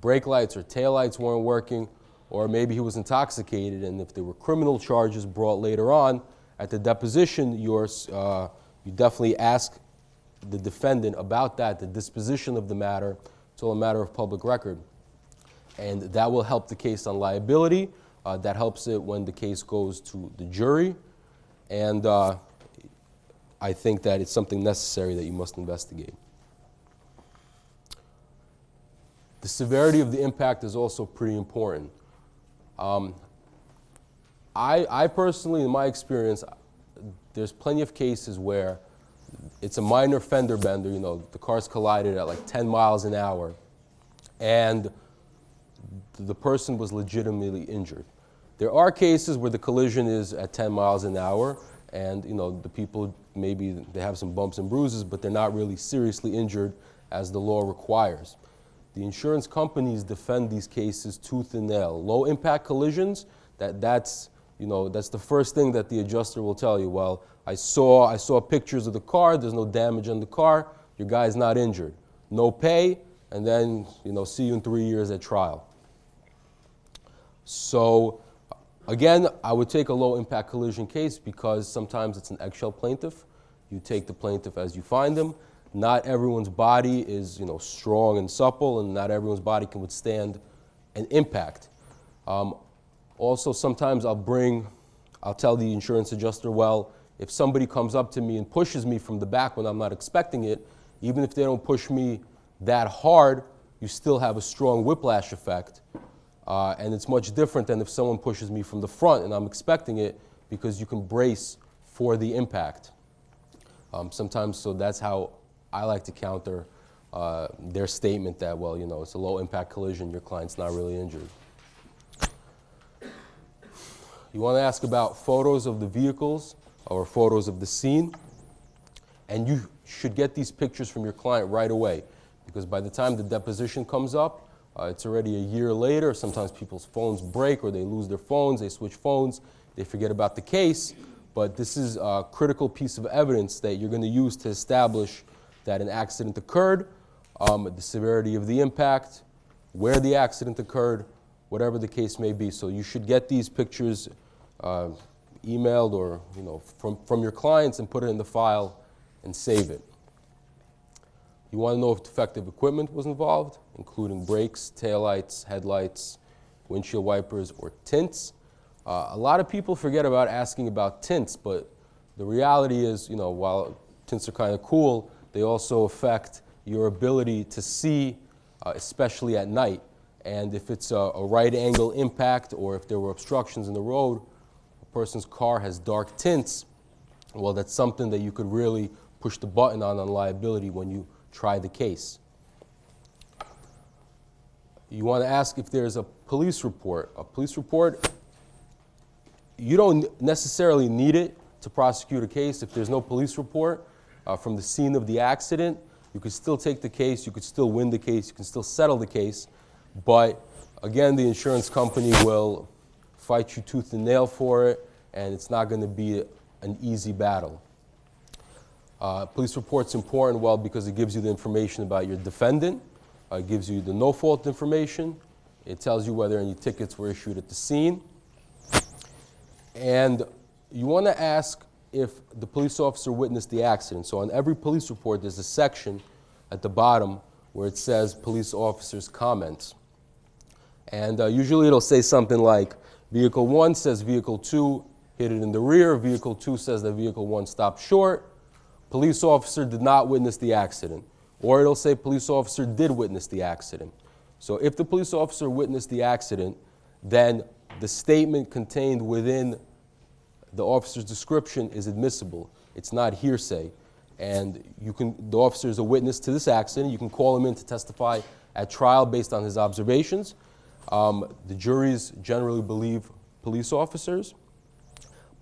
brake lights or tail lights weren't working, or maybe he was intoxicated, and if there were criminal charges brought later on, at the deposition, you definitely ask the defendant about that, the disposition of the matter. It's all a matter of public record. And that will help the case on liability. That helps it when the case goes to the jury. And I think that it's something necessary that you must investigate. The severity of the impact is also pretty important. I personally, in my experience, there's plenty of cases where it's a minor fender bender, the cars collided at like 10 miles an hour, and the person was legitimately injured. There are cases where the collision is at 10 miles an hour, and the people, maybe they have some bumps and bruises, but they're not really seriously injured as the law requires. The insurance companies defend these cases tooth and nail. Low impact collisions, that's the first thing that the adjuster will tell you. Well, I saw pictures of the car, there's no damage on the car, your guy's not injured. No pay, and then see you in 3 years at trial. So again, I would take a low impact collision case because sometimes it's an eggshell plaintiff. You take the plaintiff as you find them. Not everyone's body is strong and supple, and not everyone's body can withstand an impact. Also, sometimes I'll tell the insurance adjuster, well, if somebody comes up to me and pushes me from the back when I'm not expecting it, even if they don't push me that hard, you still have a strong whiplash effect. And it's much different than if someone pushes me from the front and I'm expecting it, because you can brace for the impact. Sometimes, so that's how I like to counter their statement that, well, it's a low impact collision, your client's not really injured. You want to ask about photos of the vehicles or photos of the scene, and you should get these pictures from your client right away, because by the time the deposition comes up, it's already a year later. Sometimes people's phones break or they lose their phones, they switch phones, they forget about the case, but this is a critical piece of evidence that you're going to use to establish that an accident occurred, the severity of the impact, where the accident occurred, whatever the case may be. So you should get these pictures emailed or from your clients and put it in the file and save it. You want to know if defective equipment was involved, including brakes, taillights, headlights, windshield wipers, or tints. A lot of people forget about asking about tints, but the reality is, while tints are kind of cool, they also affect your ability to see, especially at night. And if it's a right angle impact, or if there were obstructions in the road, a person's car has dark tints, well, that's something that you could really push the button on liability when you try the case. You want to ask if there's a police report. A police report, you don't necessarily need it to prosecute a case. If there's no police report from the scene of the accident, you could still take the case, you could still win the case, you can still settle the case, but again, the insurance company will fight you tooth and nail for it, and it's not going to be an easy battle. Police report's important, well, because it gives you the information about your defendant, it gives you the no-fault information, it tells you whether any tickets were issued at the scene, and you want to ask if the police officer witnessed the accident. So on every police report, there's a section at the bottom where it says police officer's comments. And usually it'll say something like, vehicle 1 says vehicle 2 hit it in the rear, vehicle 2 says that vehicle 1 stopped short, police officer did not witness the accident. Or it'll say police officer did witness the accident. So if the police officer witnessed the accident, then the statement contained within the officer's description is admissible. It's not hearsay. And the officer is a witness to this accident. You can call him in to testify at trial based on his observations. The juries generally believe police officers.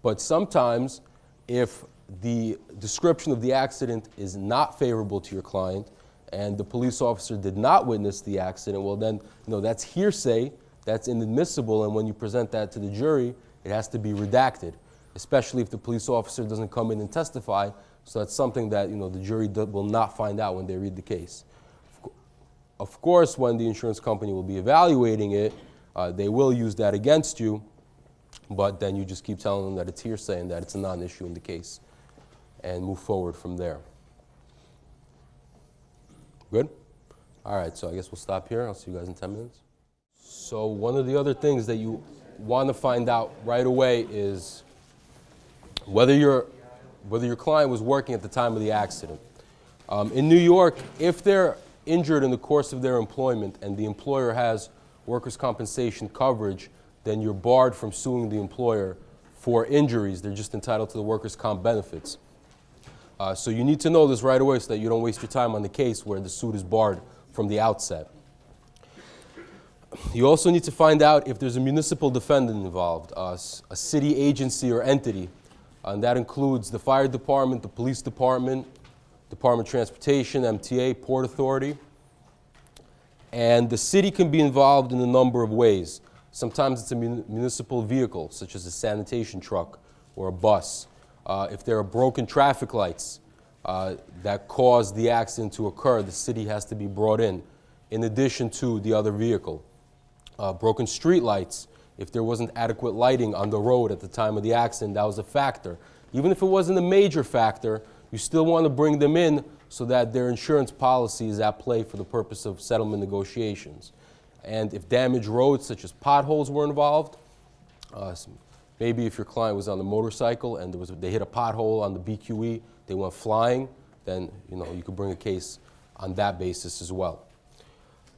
But sometimes, if the description of the accident is not favorable to your client and the police officer did not witness the accident, well then, that's hearsay, that's inadmissible, and when you present that to the jury, it has to be redacted, especially if the police officer doesn't come in and testify. So that's something that the jury will not find out when they read the case. Of course, when the insurance company will be evaluating it, they will use that against you, but then you just keep telling them that it's hearsay and that it's a non-issue in the case, and move forward from there. Good? All right, so I guess we'll stop here. I'll see you guys in 10 minutes. So one of the other things that you want to find out right away is whether your client was working at the time of the accident. In New York, if they're injured in the course of their employment and the employer has workers' compensation coverage, then you're barred from suing the employer for injuries. They're just entitled to the workers' comp benefits. So you need to know this right away so that you don't waste your time on the case where the suit is barred from the outset. You also need to find out if there's a municipal defendant involved, a city agency or entity, and that includes the fire department, the police department, Department of Transportation, MTA, Port Authority. And the city can be involved in a number of ways. Sometimes it's a municipal vehicle, such as a sanitation truck or a bus. If there are broken traffic lights that cause the accident to occur, the city has to be brought in addition to the other vehicle. Broken street lights, if there wasn't adequate lighting on the road at the time of the accident, that was a factor. Even if it wasn't a major factor, you still want to bring them in so that their insurance policy is at play for the purpose of settlement negotiations. And if damaged roads such as potholes were involved, maybe if your client was on a motorcycle and they hit a pothole on the BQE, they went flying, then you could bring a case on that basis as well.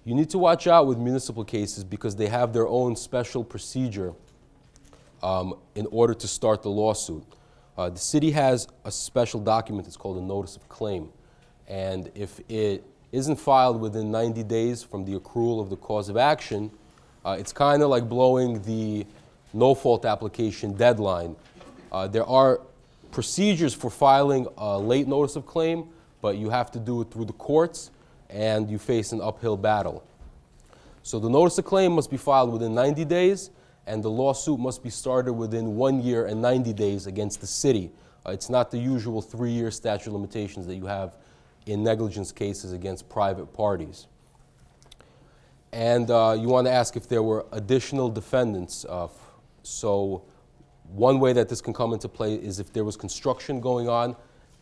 You need to watch out with municipal cases because they have their own special procedure in order to start the lawsuit. The city has a special document that's called a notice of claim. And if it isn't filed within 90 days from the accrual of the cause of action, it's kind of like blowing the no-fault application deadline. There are procedures for filing a late notice of claim, but you have to do it through the courts, and you face an uphill battle. So the notice of claim must be filed within 90 days, and the lawsuit must be started within 1 year and 90 days against the city. It's not the usual 3-year statute of limitations that you have in negligence cases against private parties. And you want to ask if there were additional defendants. So one way that this can come into play is if there was construction going on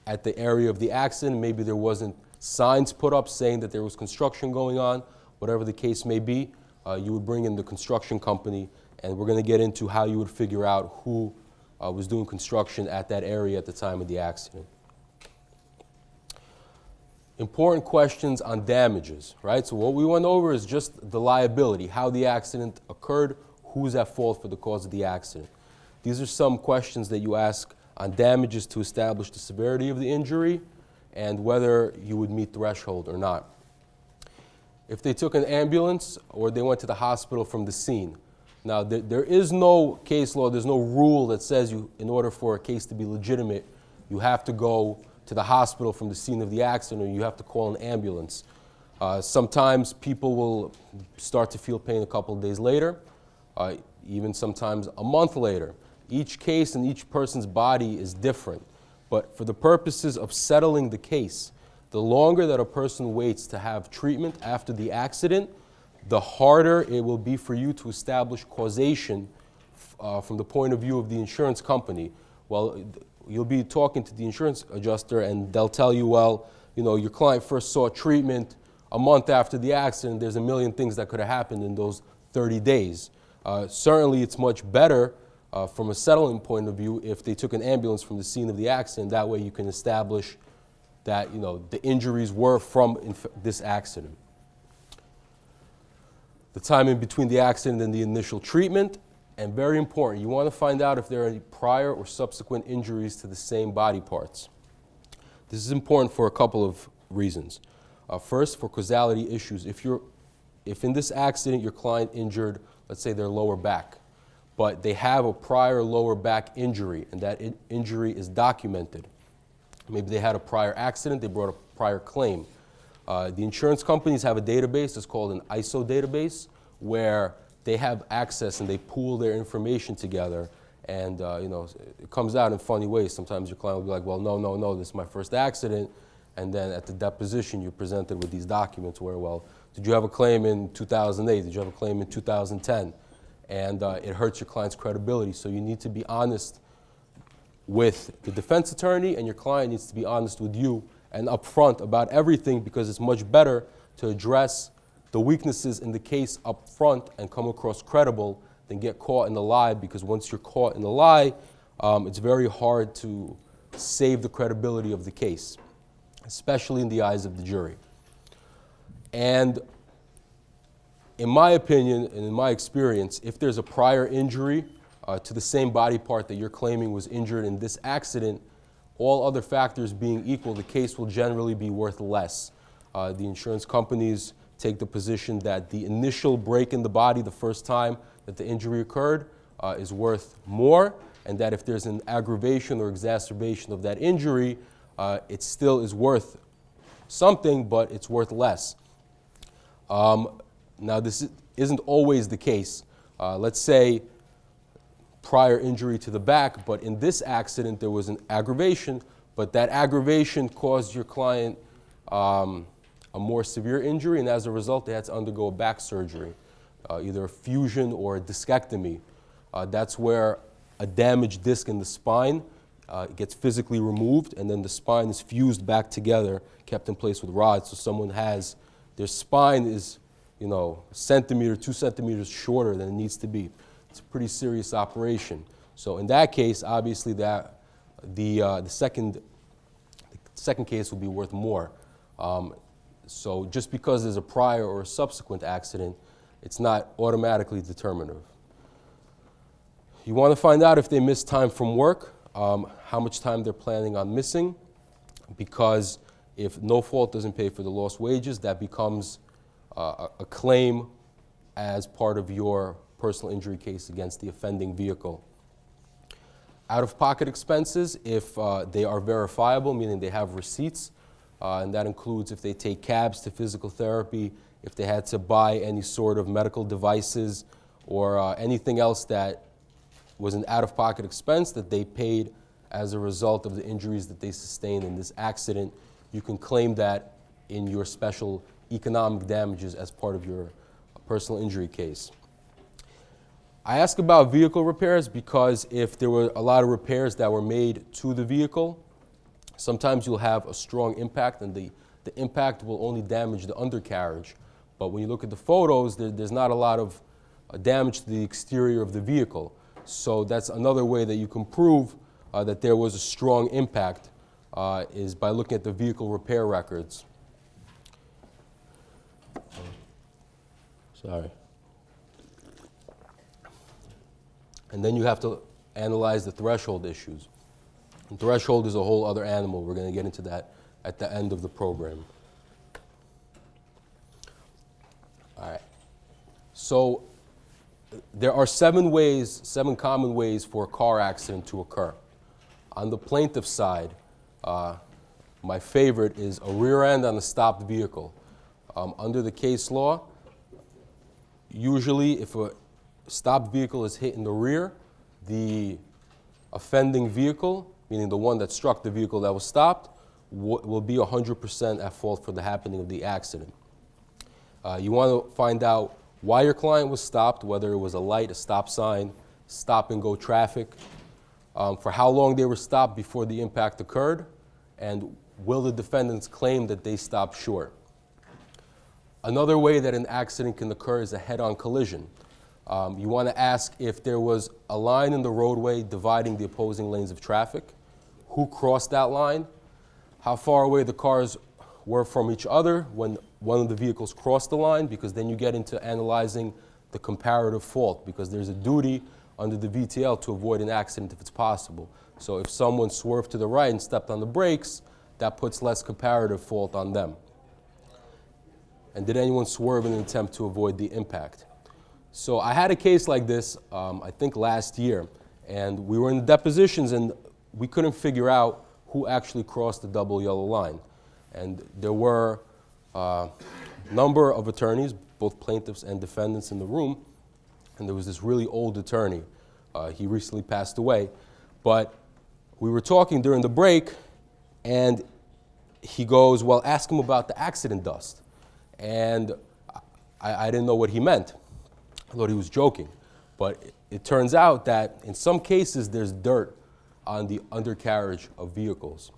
at the area of the accident. Maybe there wasn't signs put up saying that there was construction going on. Whatever the case may be, you would bring in the construction company, and we're going to get into how you would figure out who was doing construction at that area at the time of the accident. Important questions on damages, right? So what we went over is just the liability, how the accident occurred, who's at fault for the cause of the accident. These are some questions that you ask on damages to establish the severity of the injury and whether you would meet threshold or not. If they took an ambulance or they went to the hospital from the scene, Now, there is no case law, there's no rule that says in order for a case to be legitimate, you have to go to the hospital from the scene of the accident or you have to call an ambulance. Sometimes people will start to feel pain a couple of days later, even sometimes a month later. Each case and each person's body is different. But for the purposes of settling the case, the longer that a person waits to have treatment after the accident, the harder it will be for you to establish causation from the point of view of the insurance company. Well, you'll be talking to the insurance adjuster and they'll tell you, well, your client first saw treatment a month after the accident. There's a million things that could have happened in those 30 days. Certainly, it's much better from a settling point of view if they took an ambulance from the scene of the accident. That way you can establish that the injuries were from this accident. The time in between the accident and the initial treatment, and very important, you want to find out if there are any prior or subsequent injuries to the same body parts. This is important for a couple of reasons. First, for causality issues. If in this accident your client injured, let's say their lower back, but they have a prior lower back injury and that injury is documented. Maybe they had a prior accident, they brought a prior claim. The insurance companies have a database, it's called an ISO database, where they have access and they pool their information together. And it comes out in funny ways. Sometimes your client will be like, well, no, this is my first accident. And then at the deposition, you're presented with these documents where, well, did you have a claim in 2008? Did you have a claim in 2010? And it hurts your client's credibility. So you need to be honest with the defense attorney, and your client needs to be honest with you and upfront about everything, because it's much better to address the weaknesses in the case up front and come across credible than get caught in the lie, because once you're caught in the lie, it's very hard to save the credibility of the case, especially in the eyes of the jury. And in my opinion and in my experience, if there's a prior injury to the same body part that you're claiming was injured in this accident, all other factors being equal, the case will generally be worth less. The insurance companies take the position that the initial break in the body the first time that the injury occurred is worth more, and that if there's an aggravation or exacerbation of that injury, it still is worth something, but it's worth less. Now, this isn't always the case. Let's say prior injury to the back, but in this accident there was an aggravation, but that aggravation caused your client a more severe injury, and as a result they had to undergo a back surgery, either a fusion or a discectomy. That's where a damaged disc in the spine gets physically removed, and then the spine is fused back together, kept in place with rods. So someone has, their spine is, a centimeter, 2 centimeters shorter than it needs to be. It's a pretty serious operation. So in that case, obviously the second case will be worth more. So just because there's a prior or a subsequent accident, it's not automatically determinative. You want to find out if they missed time from work, how much time they're planning on missing, because if no fault doesn't pay for the lost wages, that becomes a claim as part of your personal injury case against the offending vehicle. Out-of-pocket expenses, if they are verifiable, meaning they have receipts, and that includes if they take cabs to physical therapy, if they had to buy any sort of medical devices or anything else that was an out-of-pocket expense that they paid as a result of the injuries that they sustained in this accident, you can claim that in your special economic damages as part of your personal injury case. I ask about vehicle repairs because if there were a lot of repairs that were made to the vehicle, sometimes you'll have a strong impact, and the impact will only damage the undercarriage. But when you look at the photos, there's not a lot of damage to the exterior of the vehicle. So that's another way that you can prove that there was a strong impact, is by looking at the vehicle repair records. Sorry. And then you have to analyze the threshold issues. And threshold is a whole other animal. We're going to get into that at the end of the program. All right. So there are 7 common ways for a car accident to occur. On the plaintiff side, my favorite is a rear end on a stopped vehicle. Under the case law, usually if a stopped vehicle is hit in the rear, the offending vehicle, meaning the one that struck the vehicle that was stopped, will be 100% at fault for the happening of the accident. You want to find out why your client was stopped, whether it was a light, a stop sign, stop and go traffic, for how long they were stopped before the impact occurred, and will the defendants claim that they stopped short. Another way that an accident can occur is a head-on collision. You want to ask if there was a line in the roadway dividing the opposing lanes of traffic, who crossed that line, how far away the cars were from each other when one of the vehicles crossed the line, because then you get into analyzing the comparative fault, because there's a duty under the VTL to avoid an accident if it's possible. So if someone swerved to the right and stepped on the brakes, that puts less comparative fault on them. And did anyone swerve in an attempt to avoid the impact? So I had a case like this, I think last year, and we were in the depositions and we couldn't figure out who actually crossed the double yellow line. And there were a number of attorneys, both plaintiffs and defendants in the room, and there was this really old attorney. He recently passed away, but we were talking during the break, and he goes, well, ask him about the accident dust. And I didn't know what he meant. I thought he was joking. But it turns out that in some cases there's dirt on the undercarriage of vehicles,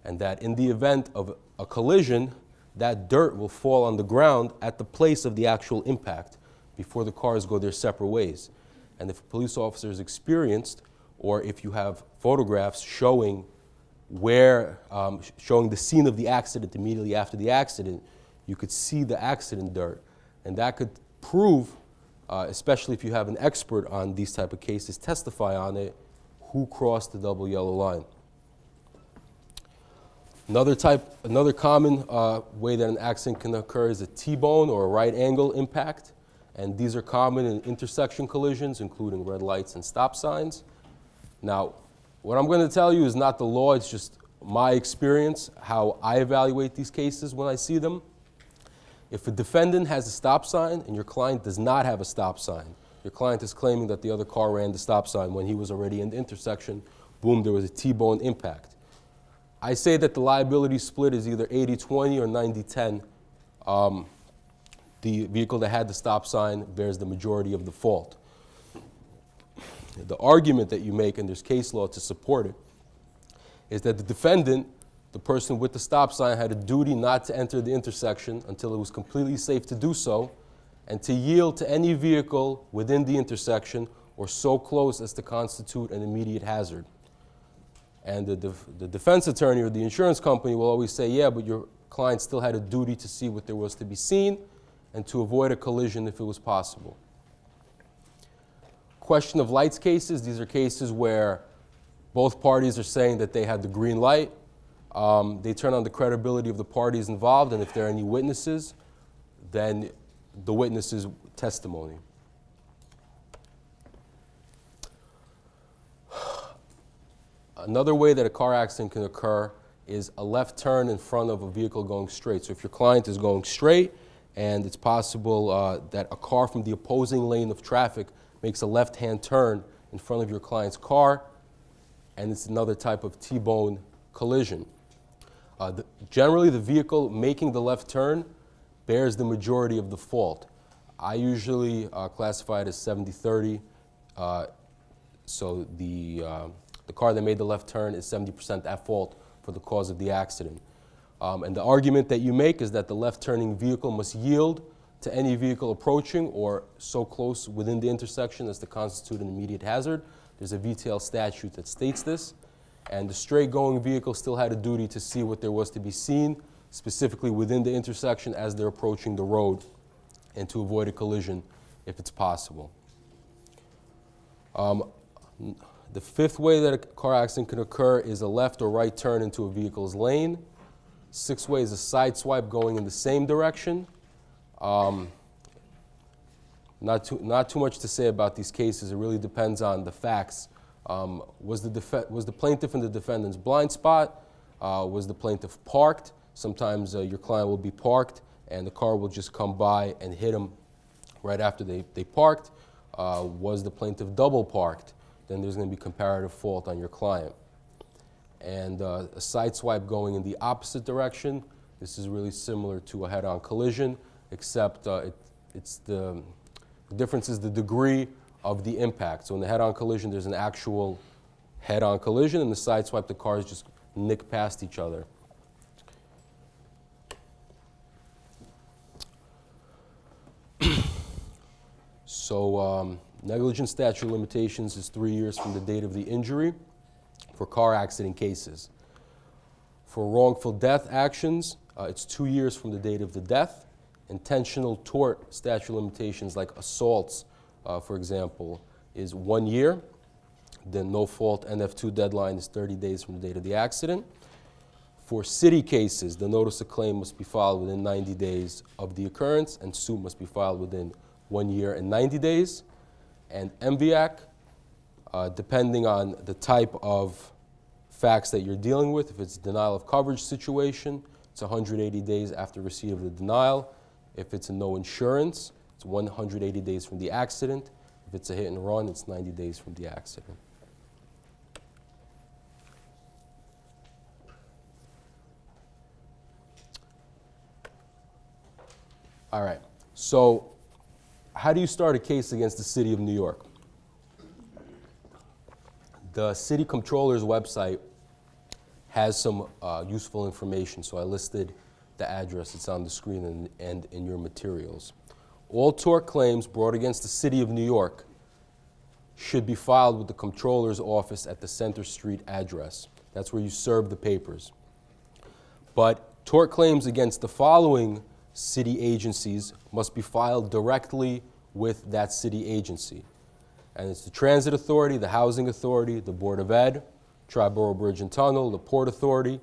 and that in the event of a collision, that dirt will fall on the ground at the place of the actual impact before the cars go their separate ways. And if a police officer is experienced, or if you have photographs showing showing the scene of the accident immediately after the accident, you could see the accident dirt. And that could prove, especially if you have an expert on these type of cases, testify on it, who crossed the double yellow line. Another common way that an accident can occur is a T-bone or a right angle impact. And these are common in intersection collisions, including red lights and stop signs. Now, what I'm going to tell you is not the law, it's just my experience, how I evaluate these cases when I see them. If a defendant has a stop sign and your client does not have a stop sign, your client is claiming that the other car ran the stop sign when he was already in the intersection, boom, there was a T-bone impact. I say that the liability split is either 80-20 or 90-10. The vehicle that had the stop sign bears the majority of the fault. The argument that you make, and there's case law to support it, is that the defendant, the person with the stop sign, had a duty not to enter the intersection until it was completely safe to do so, and to yield to any vehicle within the intersection or so close as to constitute an immediate hazard. And the defense attorney or the insurance company will always say, yeah, but your client still had a duty to see what there was to be seen and to avoid a collision if it was possible. Question of lights cases, these are cases where both parties are saying that they had the green light. They turn on the credibility of the parties involved, and if there are any witnesses, then the witness's testimony. Another way that a car accident can occur is a left turn in front of a vehicle going straight. So if your client is going straight and it's possible that a car from the opposing lane of traffic makes a left-hand turn in front of your client's car, and it's another type of T-bone collision. Generally, the vehicle making the left turn bears the majority of the fault. I usually classify it as 70-30. So the car that made the left turn is 70% at fault for the cause of the accident. And the argument that you make is that the left-turning vehicle must yield to any vehicle approaching or so close within the intersection as to constitute an immediate hazard. There's a VTL statute that states this. And the straight-going vehicle still had a duty to see what there was to be seen, specifically within the intersection as they're approaching the road, and to avoid a collision if it's possible. The fifth way that a car accident can occur is a left or right turn into a vehicle's lane. Sixth way is a side swipe going in the same direction. Not too much to say about these cases. It really depends on the facts. Was the plaintiff in the defendant's blind spot? Was the plaintiff parked? Sometimes your client will be parked and the car will just come by and hit him right after they parked. Was the plaintiff double parked? Then there's going to be comparative fault on your client. And a side swipe going in the opposite direction. This is really similar to a head-on collision, except the difference is the degree of the impact. So in the head-on collision, there's an actual head-on collision. In the side swipe, the cars just nick past each other. So negligent statute of limitations is 3 years from the date of the injury for car accident cases. For wrongful death actions, it's 2 years from the date of the death. Intentional tort statute of limitations like assaults, for example, is 1 year. The no-fault NF2 deadline is 30 days from the date of the accident. For city cases, the notice of claim must be filed within 90 days of the occurrence, and suit must be filed within 1 year and 90 days. And MVAC, depending on the type of facts that you're dealing with, if it's a denial of coverage situation, it's 180 days after receipt of the denial. If it's a no insurance, it's 180 days from the accident. If it's a hit and run, it's 90 days from the accident. All right, so how do you start a case against the City of New York? The City Comptroller's website has some useful information, so I listed the address. It's on the screen and in your materials. All tort claims brought against the City of New York should be filed with the Comptroller's office at the Center Street address. That's where you serve the papers. But tort claims against the following city agencies must be filed directly with that city agency. And it's the Transit Authority, the Housing Authority, the Board of Ed, Triborough Bridge and Tunnel, the Port Authority,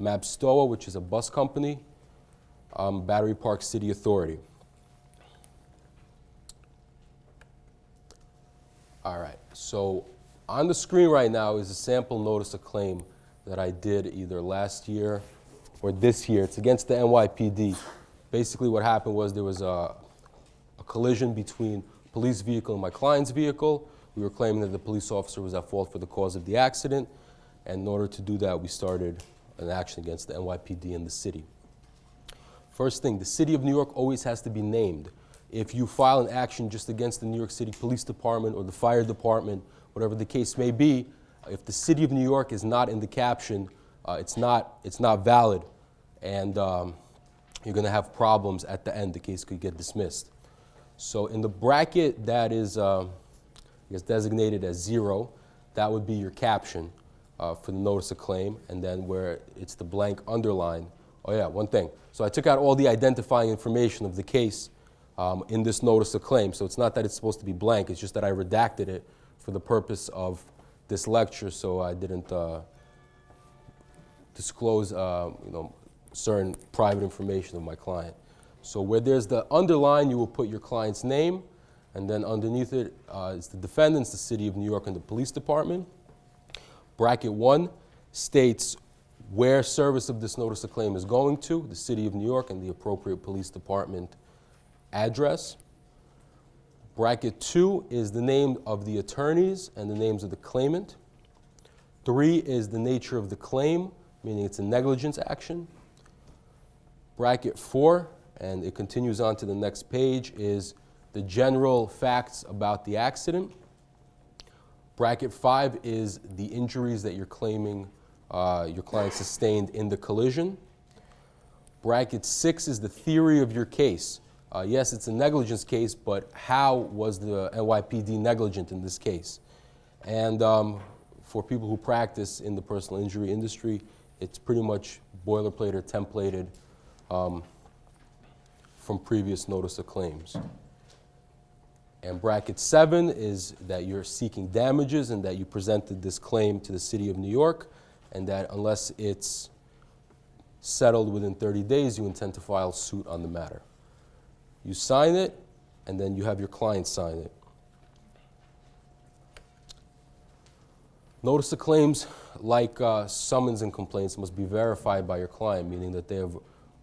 MABSTOA, which is a bus company, Battery Park City Authority. All right, so on the screen right now is a sample notice of claim that I did either last year or this year. It's against the NYPD. Basically what happened was there was a collision between a police vehicle and my client's vehicle. We were claiming that the police officer was at fault for the cause of the accident. And in order to do that, we started an action against the NYPD and the city. First thing, the City of New York always has to be named. If you file an action just against the New York City Police Department or the Fire Department, whatever the case may be, if the City of New York is not in the caption, it's not valid. And you're going to have problems at the end. The case could get dismissed. So in the bracket that is designated as 0, that would be your caption for the notice of claim. And then where it's the blank underline, oh yeah, one thing. So I took out all the identifying information of the case in this notice of claim. So it's not that it's supposed to be blank, it's just that I redacted it for the purpose of this lecture, so I didn't disclose certain private information of my client. So where there's the underline, you will put your client's name, and then underneath it is the defendants, the City of New York, and the Police Department. Bracket 1 states where service of this notice of claim is going to, the City of New York and the appropriate police department address. Bracket 2 is the name of the attorneys and the names of the claimant. 3 is the nature of the claim, meaning it's a negligence action. Bracket 4, and it continues on to the next page, is the general facts about the accident. Bracket 5 is the injuries that you're claiming your client sustained in the collision. Bracket 6 is the theory of your case. Yes, it's a negligence case, but how was the NYPD negligent in this case? And for people who practice in the personal injury industry, it's pretty much boilerplate or templated from previous notice of claims. And bracket 7 is that you're seeking damages and that you presented this claim to the City of New York, and that unless it's settled within 30 days, you intend to file suit on the matter. You sign it, and then you have your client sign it. Notice of claims, like summons and complaints, must be verified by your client, meaning that they have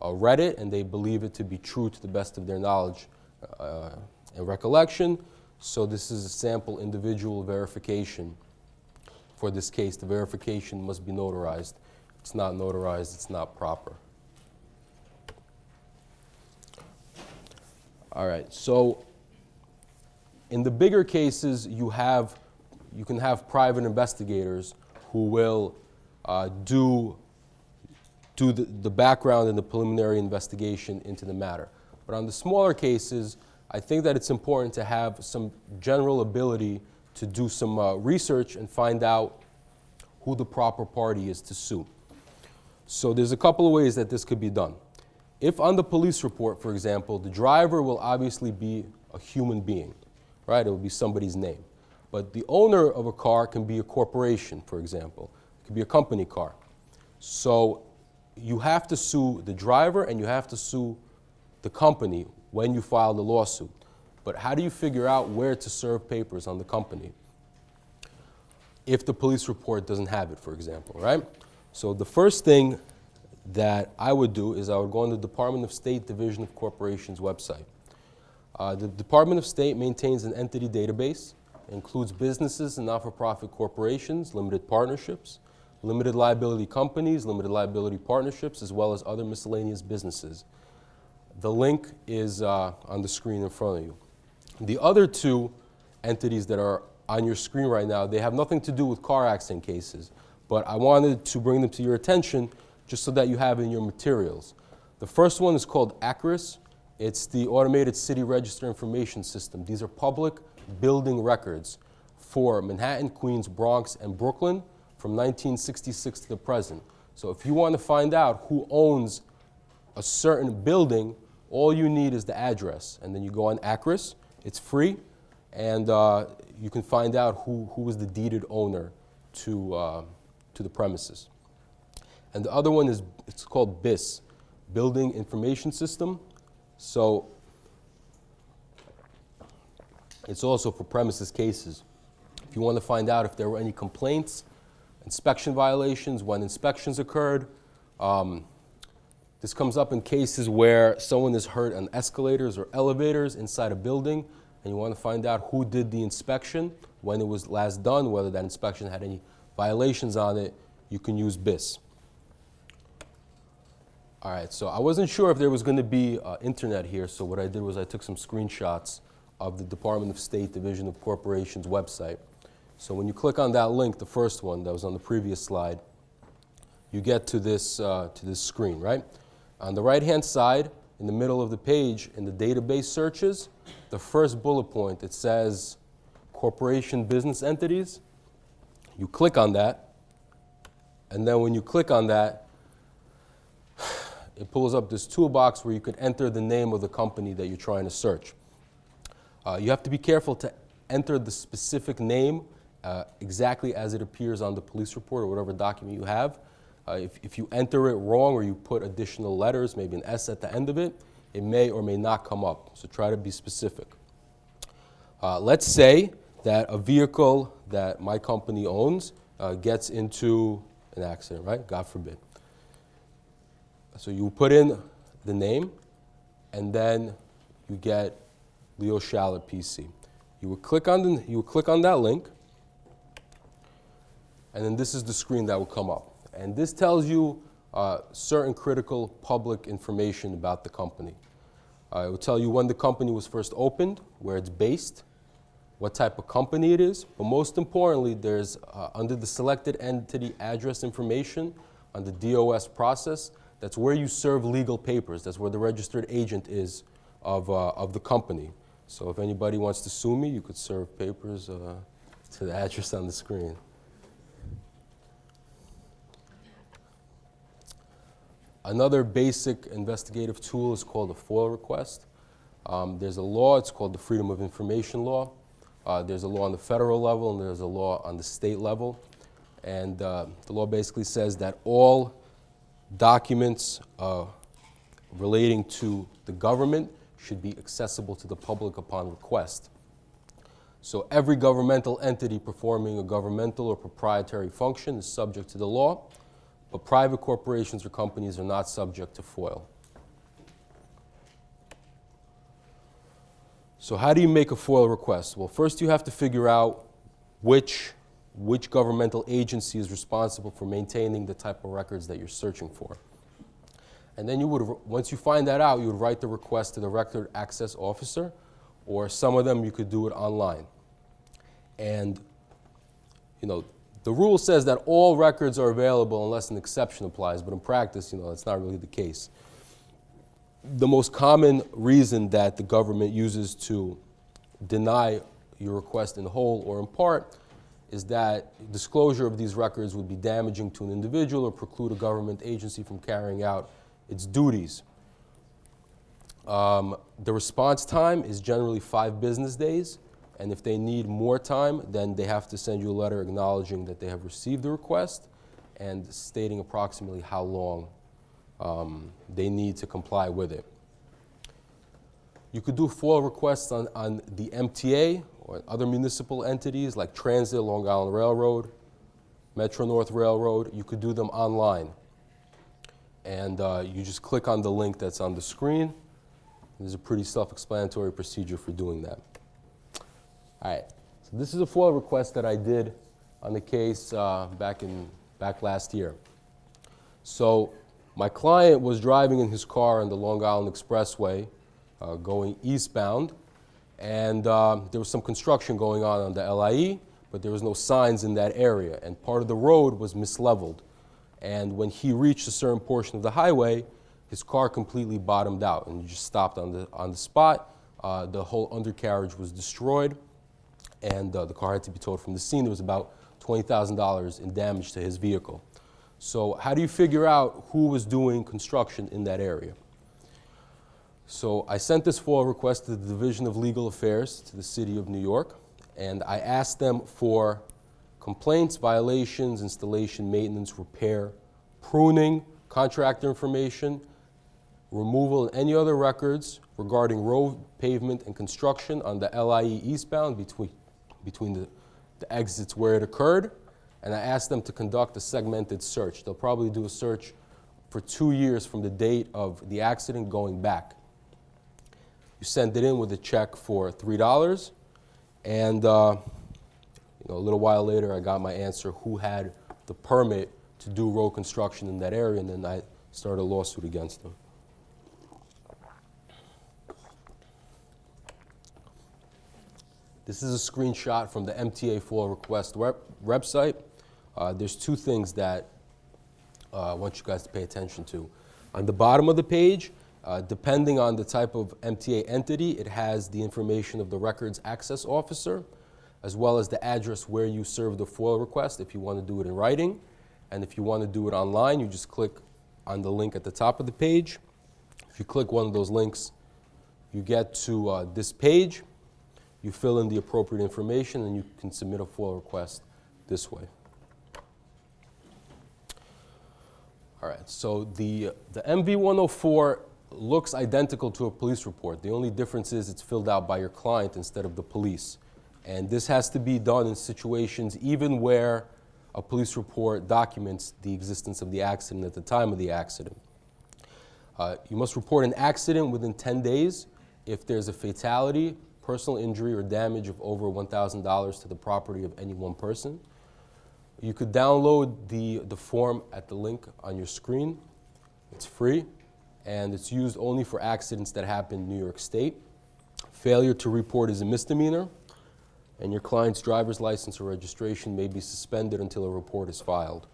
read it and they believe it to be true to the best of their knowledge and recollection. So this is a sample individual verification. For this case, the verification must be notarized. If it's not notarized, it's not proper. All right, so in the bigger cases, you can have private investigators who will do the background and the preliminary investigation into the matter. But on the smaller cases, I think that it's important to have some general ability to do some research and find out who the proper party is to sue. So there's a couple of ways that this could be done. If on the police report, for example, the driver will obviously be a human being, right? It will be somebody's name. But the owner of a car can be a corporation, for example. It could be a company car. So you have to sue the driver and you have to sue the company when you file the lawsuit. But how do you figure out where to serve papers on the company if the police report doesn't have it, for example, right? So the first thing that I would do is I would go on the Department of State Division of Corporations website. The Department of State maintains an entity database. It includes businesses and not-for-profit corporations, limited partnerships, limited liability companies, limited liability partnerships, as well as other miscellaneous businesses. The link is on the screen in front of you. The other two entities that are on your screen right now, they have nothing to do with car accident cases, but I wanted to bring them to your attention just so that you have it in your materials. The first one is called ACRIS. It's the Automated City Register Information System. These are public building records for Manhattan, Queens, Bronx, and Brooklyn from 1966 to the present. So if you want to find out who owns a certain building, all you need is the address. And then you go on ACRIS. It's free, and you can find out who was the deeded owner to the premises. And the other one is, it's called BIS, Building Information System. So it's also for premises cases. If you want to find out if there were any complaints, inspection violations, when inspections occurred, this comes up in cases where someone is hurt on escalators or elevators inside a building, and you want to find out who did the inspection, when it was last done, whether that inspection had any violations on it, you can use BIS. All right, so I wasn't sure if there was going to be internet here, so what I did was I took some screenshots of the Department of State Division of Corporations website. So when you click on that link, the first one that was on the previous slide, you get to this screen, right? On the right-hand side, in the middle of the page, in the database searches, the first bullet point, it says corporation business entities. You click on that, and then when you click on that, it pulls up this toolbox where you could enter the name of the company that you're trying to search. You have to be careful to enter the specific name exactly as it appears on the police report or whatever document you have. If you enter it wrong or you put additional letters, maybe an S at the end of it, it may or may not come up. So try to be specific. Let's say that a vehicle that my company owns gets into an accident, right? God forbid. So you put in the name, and then you get LShalit PC. You would click on that link, and then this is the screen that will come up. And this tells you certain critical public information about the company. It will tell you when the company was first opened, where it's based, what type of company it is, but most importantly, there's under the selected entity address information on the DOS process, that's where you serve legal papers. That's where the registered agent is of the company. So if anybody wants to sue me, you could serve papers to the address on the screen. Another basic investigative tool is called a FOIL request. There's a law, it's called the Freedom of Information Law. There's a law on the federal level and there's a law on the state level. And the law basically says that all documents relating to the government should be accessible to the public upon request. So every governmental entity performing a governmental or proprietary function is subject to the law, but private corporations or companies are not subject to FOIL. So how do you make a FOIL request? Well, first you have to figure out which governmental agency is responsible for maintaining the type of records that you're searching for. And then once you find that out, you would write the request to the record access officer, or some of them you could do it online. And the rule says that all records are available unless an exception applies, but in practice, that's not really the case. The most common reason that the government uses to deny your request in whole or in part is that disclosure of these records would be damaging to an individual or preclude a government agency from carrying out its duties. The response time is generally 5 business days, and if they need more time, then they have to send you a letter acknowledging that they have received the request and stating approximately how long they need to comply with it. You could do FOIL requests on the MTA or other municipal entities like Transit, Long Island Railroad, Metro North Railroad. You could do them online. And you just click on the link that's on the screen. There's a pretty self-explanatory procedure for doing that. All right, so this is a FOIL request that I did on the case back last year. So my client was driving in his car on the Long Island Expressway going eastbound, and there was some construction going on the LIE, but there was no signs in that area, and part of the road was misleveled. And when he reached a certain portion of the highway, his car completely bottomed out, and he just stopped on the spot. The whole undercarriage was destroyed, and the car had to be towed from the scene. There was about $20,000 in damage to his vehicle. So how do you figure out who was doing construction in that area? So I sent this FOIL request to the Division of Legal Affairs to the City of New York, and I asked them for complaints, violations, installation, maintenance, repair, pruning, contractor information, removal of any other records regarding road, pavement, and construction on the LIE eastbound between the exits where it occurred, and I asked them to conduct a segmented search. They'll probably do a search for 2 years from the date of the accident going back. You send it in with a check for $3, and a little while later I got my answer who had the permit to do road construction in that area, and then I started a lawsuit against them. This is a screenshot from the MTA FOIL request website. There's 2 things that I want you guys to pay attention to. On the bottom of the page, depending on the type of MTA entity, it has the information of the records access officer, as well as the address where you serve the FOIL request if you want to do it in writing. And if you want to do it online, you just click on the link at the top of the page. If you click one of those links, you get to this page. You fill in the appropriate information, and you can submit a FOIL request this way. All right, so the MV-104 looks identical to a police report. The only difference is it's filled out by your client instead of the police. And this has to be done in situations even where a police report documents the existence of the accident at the time of the accident. You must report an accident within 10 days if there's a fatality, personal injury, or damage of over $1,000 to the property of any one person. You could download the form at the link on your screen. It's free, and it's used only for accidents that happen in New York State. Failure to report is a misdemeanor, and your client's driver's license or registration may be suspended until a report is filed.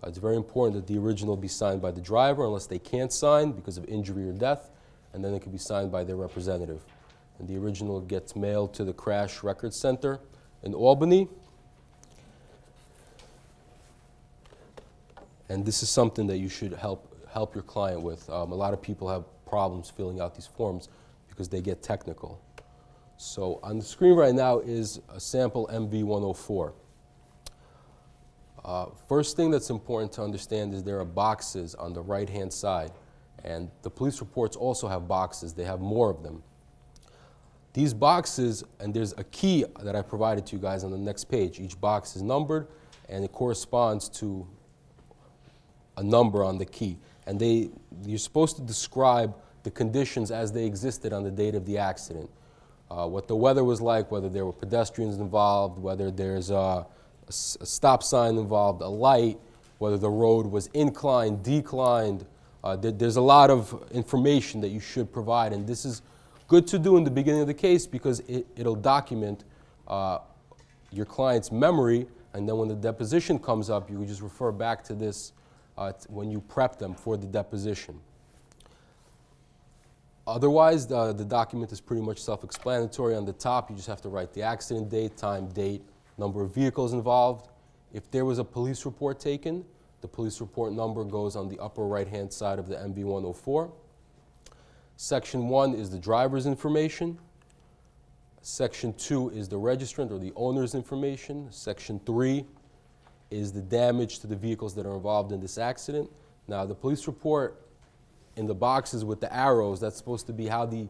It's very important that the original be signed by the driver unless they can't sign because of injury or death, and then it can be signed by their representative. And the original gets mailed to the Crash Records Center in Albany. And this is something that you should help your client with. A lot of people have problems filling out these forms because they get technical. So on the screen right now is a sample MV-104. First thing that's important to understand is there are boxes on the right-hand side. And the police reports also have boxes. They have more of them. These boxes, and there's a key that I provided to you guys on the next page. Each box is numbered, and it corresponds to a number on the key. And you're supposed to describe the conditions as they existed on the date of the accident. What the weather was like, whether there were pedestrians involved, whether there's a stop sign involved, a light, whether the road was inclined, declined. There's a lot of information that you should provide, and this is good to do in the beginning of the case because it'll document your client's memory, and then when the deposition comes up, you can just refer back to this when you prep them for the deposition. Otherwise, the document is pretty much self-explanatory. On the top, you just have to write the accident date, time, date, number of vehicles involved. If there was a police report taken, the police report number goes on the upper right-hand side of the MV-104. Section 1 is the driver's information. Section 2 is the registrant or the owner's information. Section 3 is the damage to the vehicles that are involved in this accident. Now, the police report in the boxes with the arrows, that's supposed to be how the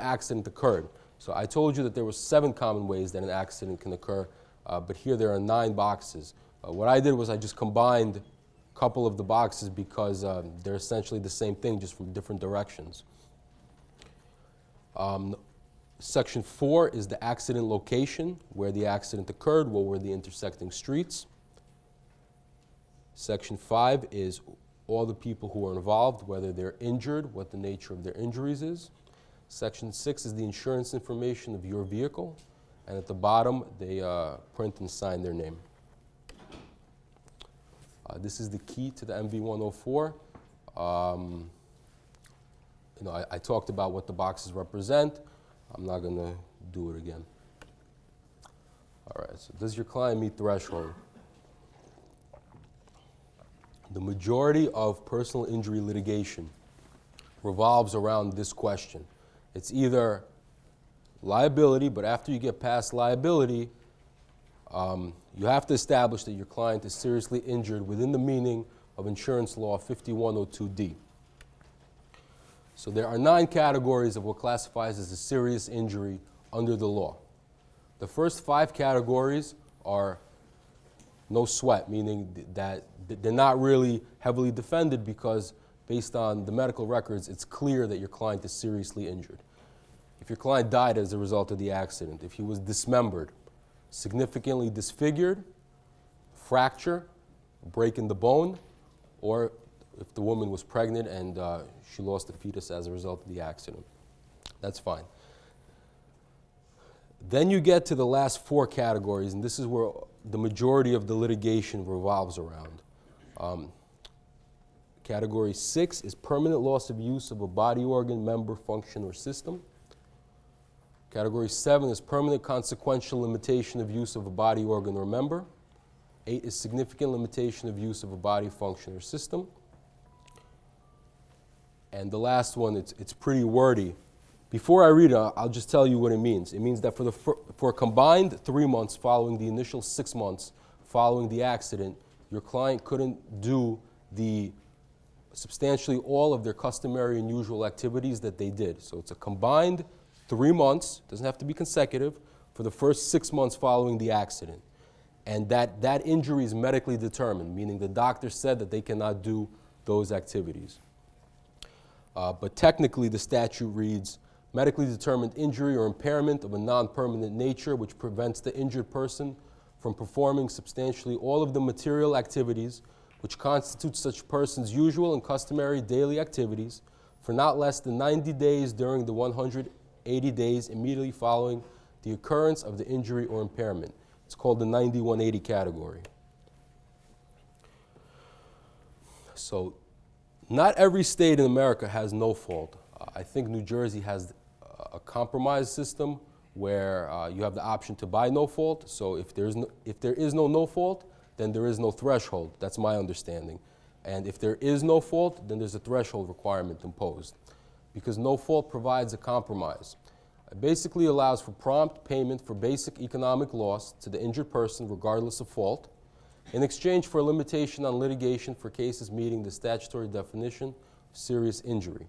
accident occurred. So I told you that there were 7 common ways that an accident can occur, but here there are 9 boxes. What I did was I just combined a couple of the boxes because they're essentially the same thing, just from different directions. Section 4 is the accident location, where the accident occurred, what were the intersecting streets. Section 5 is all the people who are involved, whether they're injured, what the nature of their injuries is. Section 6 is the insurance information of your vehicle, and at the bottom they print and sign their name. This is the key to the MV-104. I talked about what the boxes represent. I'm not going to do it again. All right, so does your client meet threshold? The majority of personal injury litigation revolves around this question. It's either liability, but after you get past liability, you have to establish that your client is seriously injured within the meaning of insurance law 5102D. So there are 9 categories of what classifies as a serious injury under the law. The first 5 categories are no sweat, meaning that they're not really heavily defended because based on the medical records, it's clear that your client is seriously injured. If your client died as a result of the accident, if he was dismembered, significantly disfigured, fracture, break in the bone, or if the woman was pregnant and she lost a fetus as a result of the accident, that's fine. Then you get to the last 4 categories, and this is where the majority of the litigation revolves around. Category 6 is permanent loss of use of a body organ, member, function, or system. Category 7 is permanent consequential limitation of use of a body organ or member. 8 is significant limitation of use of a body, function, or system. And the last one, it's pretty wordy. Before I read it, I'll just tell you what it means. It means that for a combined 3 months following the initial 6 months following the accident, your client couldn't do substantially all of their customary and usual activities that they did. So it's a combined 3 months, doesn't have to be consecutive, for the first 6 months following the accident. And that injury is medically determined, meaning the doctor said that they cannot do those activities. But technically the statute reads, medically determined injury or impairment of a non-permanent nature which prevents the injured person from performing substantially all of the material activities which constitute such person's usual and customary daily activities for not less than 90 days during the 180 days immediately following the occurrence of the injury or impairment. It's called the 90-180 category. So not every state in America has no fault. I think New Jersey has a compromise system where you have the option to buy no fault. So if there is no fault, then there is no threshold. That's my understanding. And if there is no fault, then there's a threshold requirement imposed, because no fault provides a compromise. It basically allows for prompt payment for basic economic loss to the injured person regardless of fault, in exchange for a limitation on litigation for cases meeting the statutory definition serious injury.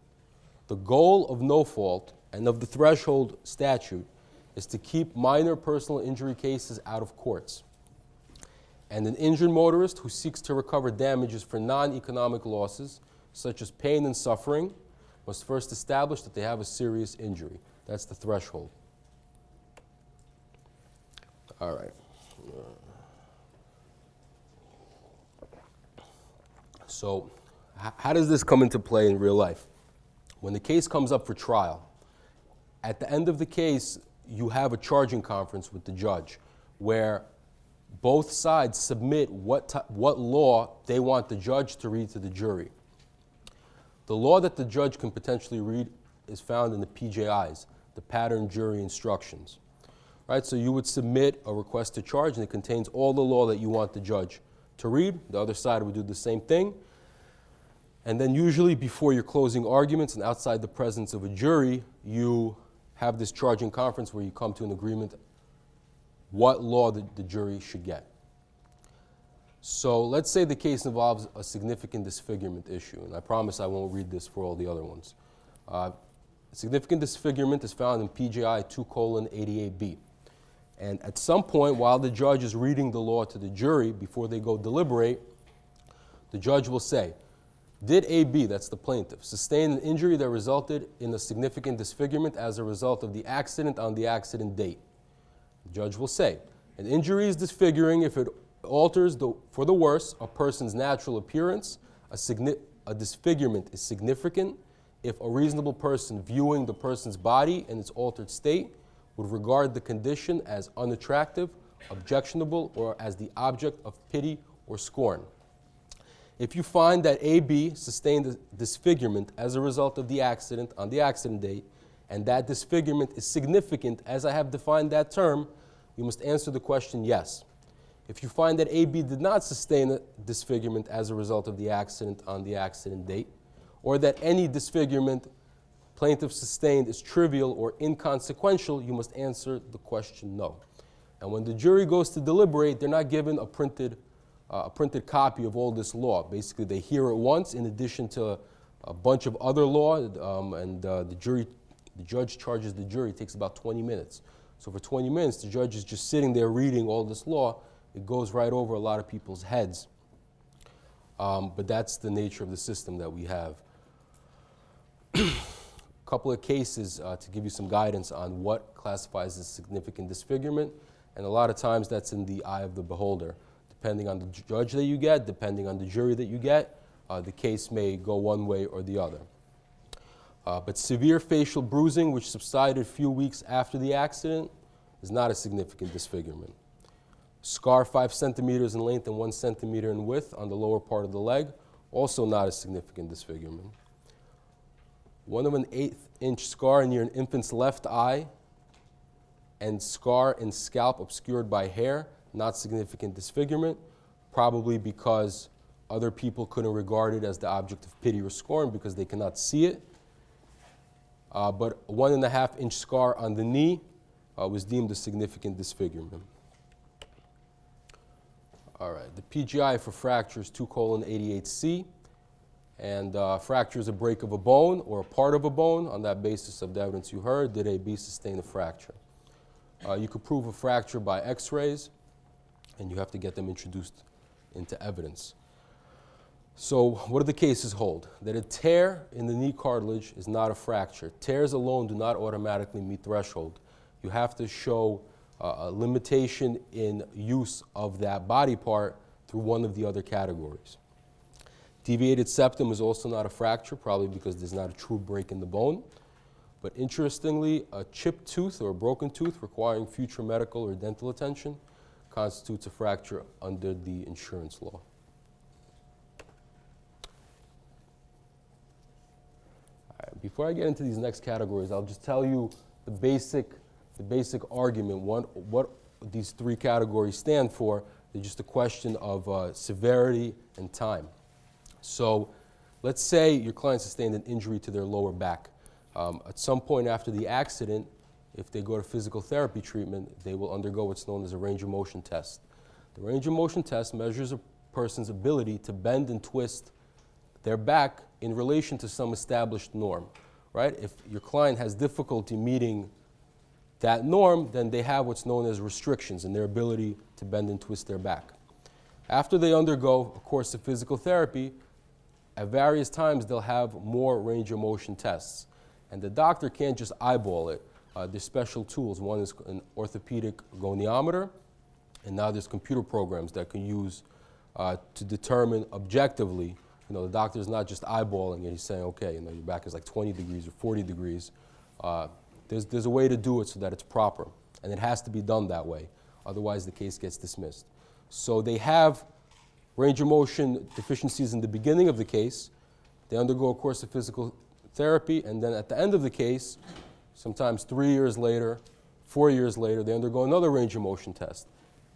The goal of no fault and of the threshold statute is to keep minor personal injury cases out of courts. And an injured motorist who seeks to recover damages for non-economic losses, such as pain and suffering, must first establish that they have a serious injury. That's the threshold. All right. So, how does this come into play in real life? When the case comes up for trial, at the end of the case, you have a charging conference with the judge where both sides submit what law they want the judge to read to the jury. The law that the judge can potentially read is found in the PJIs, the Pattern Jury Instructions. Right, so you would submit a request to charge, and it contains all the law that you want the judge to read. The other side would do the same thing. And then usually before your closing arguments and outside the presence of a jury, you have this charging conference where you come to an agreement what law the jury should get. So let's say the case involves a significant disfigurement issue, and I promise I won't read this for all the other ones. Significant disfigurement is found in PJI 2:88B. And at some point, while the judge is reading the law to the jury, before they go deliberate, the judge will say, did AB, that's the plaintiff, sustain an injury that resulted in a significant disfigurement as a result of the accident on the accident date? The judge will say, an injury is disfiguring if it alters for the worse a person's natural appearance. A disfigurement is significant if a reasonable person viewing the person's body in its altered state would regard the condition as unattractive, objectionable, or as the object of pity or scorn. If you find that AB sustained a disfigurement as a result of the accident on the accident date, and that disfigurement is significant as I have defined that term, you must answer the question yes. If you find that AB did not sustain a disfigurement as a result of the accident on the accident date, or that any disfigurement plaintiff sustained is trivial or inconsequential, you must answer the question no. And when the jury goes to deliberate, they're not given a printed copy of all this law. Basically, they hear it once in addition to a bunch of other law, and the judge charges the jury. It takes about 20 minutes. So for 20 minutes, the judge is just sitting there reading all this law. It goes right over a lot of people's heads. But that's the nature of the system that we have. A couple of cases to give you some guidance on what classifies as significant disfigurement, and a lot of times that's in the eye of the beholder. Depending on the judge that you get, depending on the jury that you get, the case may go one way or the other. But severe facial bruising, which subsided a few weeks after the accident, is not a significant disfigurement. Scar 5 centimeters in length and 1 centimeter in width on the lower part of the leg, also not a significant disfigurement. 1 1/8 inch scar near an infant's left eye and scar in scalp obscured by hair, not significant disfigurement, probably because other people couldn't regard it as the object of pity or scorn because they cannot see it. But a 1 1/2 inch scar on the knee was deemed a significant disfigurement. All right, the PGI for fracture is 2:88C, and fracture is a break of a bone or a part of a bone. On that basis of the evidence you heard, did AB sustain a fracture? You could prove a fracture by x-rays, and you have to get them introduced into evidence. So what do the cases hold? That a tear in the knee cartilage is not a fracture. Tears alone do not automatically meet threshold. You have to show a limitation in use of that body part through one of the other categories. Deviated septum is also not a fracture, probably because there's not a true break in the bone. But interestingly, a chipped tooth or a broken tooth requiring future medical or dental attention constitutes a fracture under the insurance law. All right, before I get into these next categories, I'll just tell you the basic argument, what these three categories stand for. They're just a question of severity and time. So let's say your client sustained an injury to their lower back. At some point after the accident, if they go to physical therapy treatment, they will undergo what's known as a range of motion test. The range of motion test measures a person's ability to bend and twist their back in relation to some established norm, right? If your client has difficulty meeting that norm, then they have what's known as restrictions in their ability to bend and twist their back. After they undergo a course of physical therapy, at various times they'll have more range of motion tests. And the doctor can't just eyeball it. There's special tools. One is an orthopedic goniometer, and now there's computer programs that can use to determine objectively. The doctor's not just eyeballing it. He's saying, okay, your back is like 20 degrees or 40 degrees. There's a way to do it so that it's proper, and it has to be done that way. Otherwise, the case gets dismissed. So they have range of motion deficiencies in the beginning of the case. They undergo a course of physical therapy, and then at the end of the case, sometimes 3 years later, 4 years later, they undergo another range of motion test.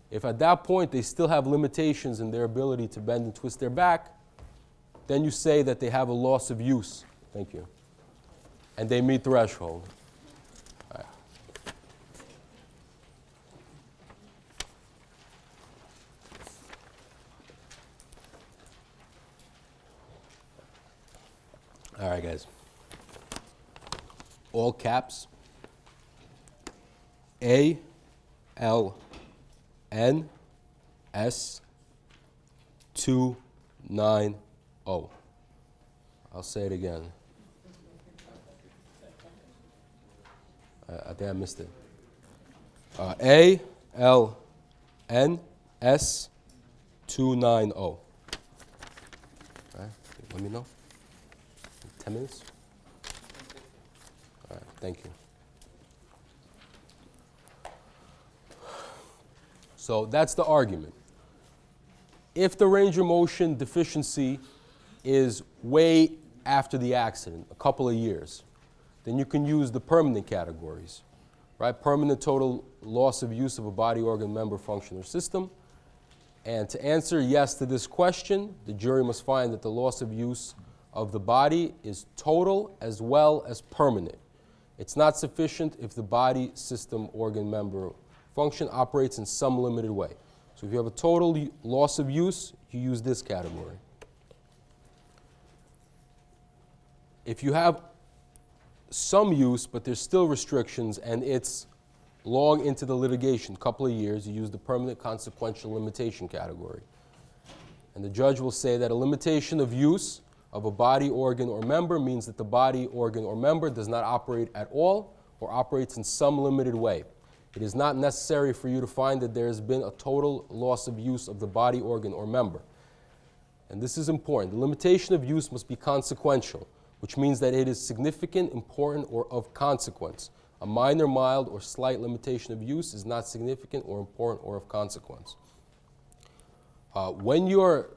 If at that point they still have limitations in their ability to bend and twist their back, then you say that they have a loss of use. Thank you. And they meet threshold. All right. All right, guys. All caps. A, L, N, S, 290. I'll say it again. I think I missed it. A, L, N, S, 290. All right, let me know. 10 minutes? All right, thank you. So that's the argument. If the range of motion deficiency is way after the accident, a couple of years, then you can use the permanent categories, right? Permanent total loss of use of a body, organ, member, function, or system. And to answer yes to this question, the jury must find that the loss of use of the body is total as well as permanent. It's not sufficient if the body, system, organ, member, function operates in some limited way. So if you have a total loss of use, you use this category. If you have some use, but there's still restrictions, and it's long into the litigation, a couple of years, you use the permanent consequential limitation category. And the judge will say that a limitation of use of a body, organ, or member means that the body, organ, or member does not operate at all or operates in some limited way. It is not necessary for you to find that there has been a total loss of use of the body, organ, or member. And this is important. The limitation of use must be consequential, which means that it is significant, important, or of consequence. A minor, mild, or slight limitation of use is not significant or important or of consequence. When you're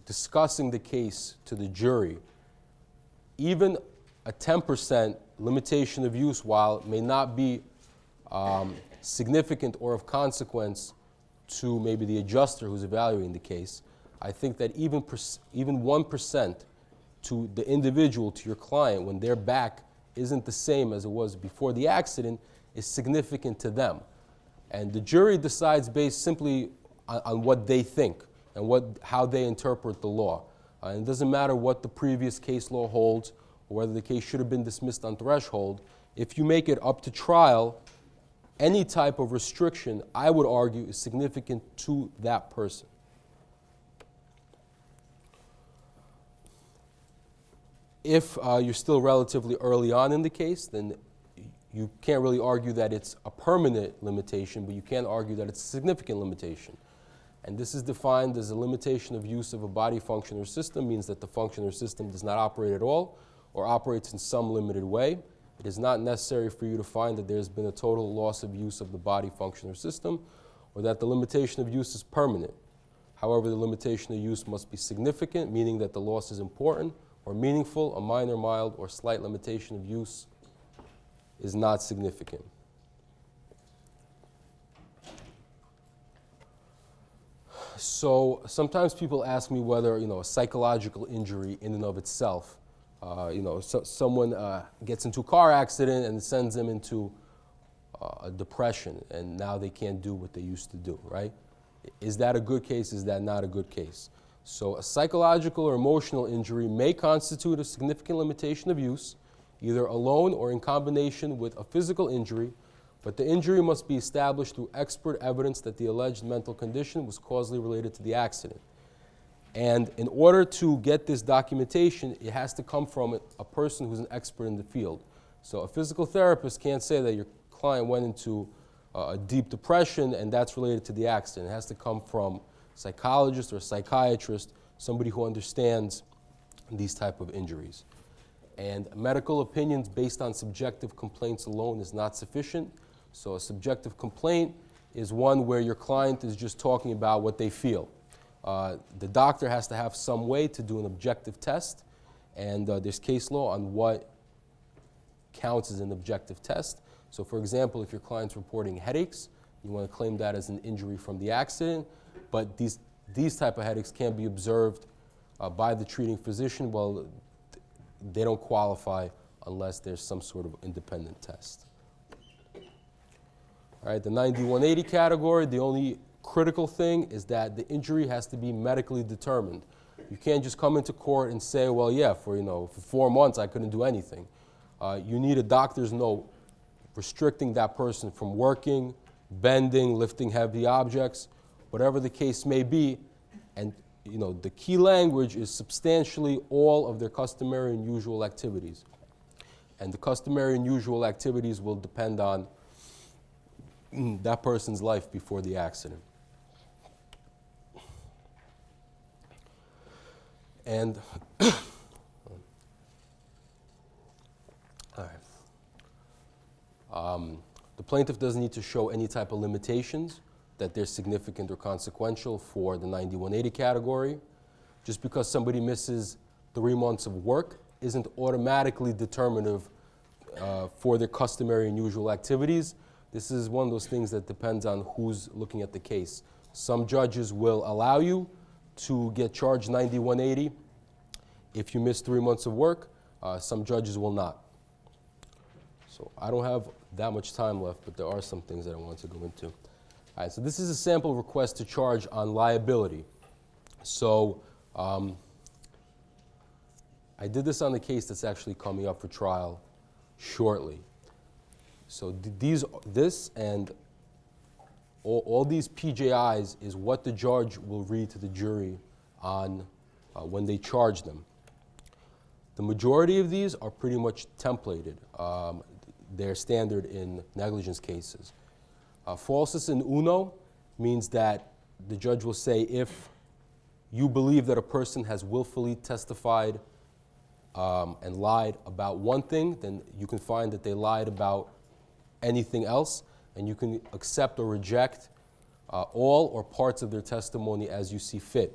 discussing the case to the jury, even a 10% limitation of use, while it may not be significant or of consequence to maybe the adjuster who's evaluating the case, I think that even 1% to the individual, to your client, when their back isn't the same as it was before the accident, is significant to them. And the jury decides based simply on what they think and how they interpret the law. And it doesn't matter what the previous case law holds or whether the case should have been dismissed on threshold. If you make it up to trial, any type of restriction, I would argue, is significant to that person. If you're still relatively early on in the case, then you can't really argue that it's a permanent limitation, but you can argue that it's a significant limitation. And this is defined as a limitation of use of a body, function, or system, means that the function or system does not operate at all or operates in some limited way. It is not necessary for you to find that there's been a total loss of use of the body, function, or system, or that the limitation of use is permanent. However, the limitation of use must be significant, meaning that the loss is important or meaningful. A minor, mild, or slight limitation of use is not significant. So sometimes people ask me whether, a psychological injury in and of itself, someone gets into a car accident and it sends them into a depression, and now they can't do what they used to do, right? Is that a good case? Is that not a good case? So a psychological or emotional injury may constitute a significant limitation of use, either alone or in combination with a physical injury, but the injury must be established through expert evidence that the alleged mental condition was causally related to the accident. And in order to get this documentation, it has to come from a person who's an expert in the field. So a physical therapist can't say that your client went into a deep depression and that's related to the accident. It has to come from a psychologist or a psychiatrist, somebody who understands these type of injuries. And medical opinions based on subjective complaints alone is not sufficient. So a subjective complaint is one where your client is just talking about what they feel. The doctor has to have some way to do an objective test, and there's case law on what counts as an objective test. So for example, if your client's reporting headaches, you want to claim that as an injury from the accident, but these type of headaches can't be observed by the treating physician. Well, they don't qualify unless there's some sort of independent test. All right, the 9180 category, the only critical thing is that the injury has to be medically determined. You can't just come into court and say, well, yeah, for 4 months I couldn't do anything. You need a doctor's note restricting that person from working, bending, lifting heavy objects, whatever the case may be. And the key language is substantially all of their customary and usual activities. And the customary and usual activities will depend on that person's life before the accident. And all right. The plaintiff doesn't need to show any type of limitations that they're significant or consequential for the 9180 category. Just because somebody misses 3 months of work isn't automatically determinative for their customary and usual activities. This is one of those things that depends on who's looking at the case. Some judges will allow you to get charged 9180 if you miss 3 months of work. Some judges will not. So I don't have that much time left, but there are some things that I want to go into. All right, so this is a sample request to charge on liability. So I did this on the case that's actually coming up for trial shortly. So this and all these PJIs is what the judge will read to the jury on when they charge them. The majority of these are pretty much templated. They're standard in negligence cases. Falsus in uno means that the judge will say if you believe that a person has willfully testified and lied about one thing, then you can find that they lied about anything else, and you can accept or reject all or parts of their testimony as you see fit.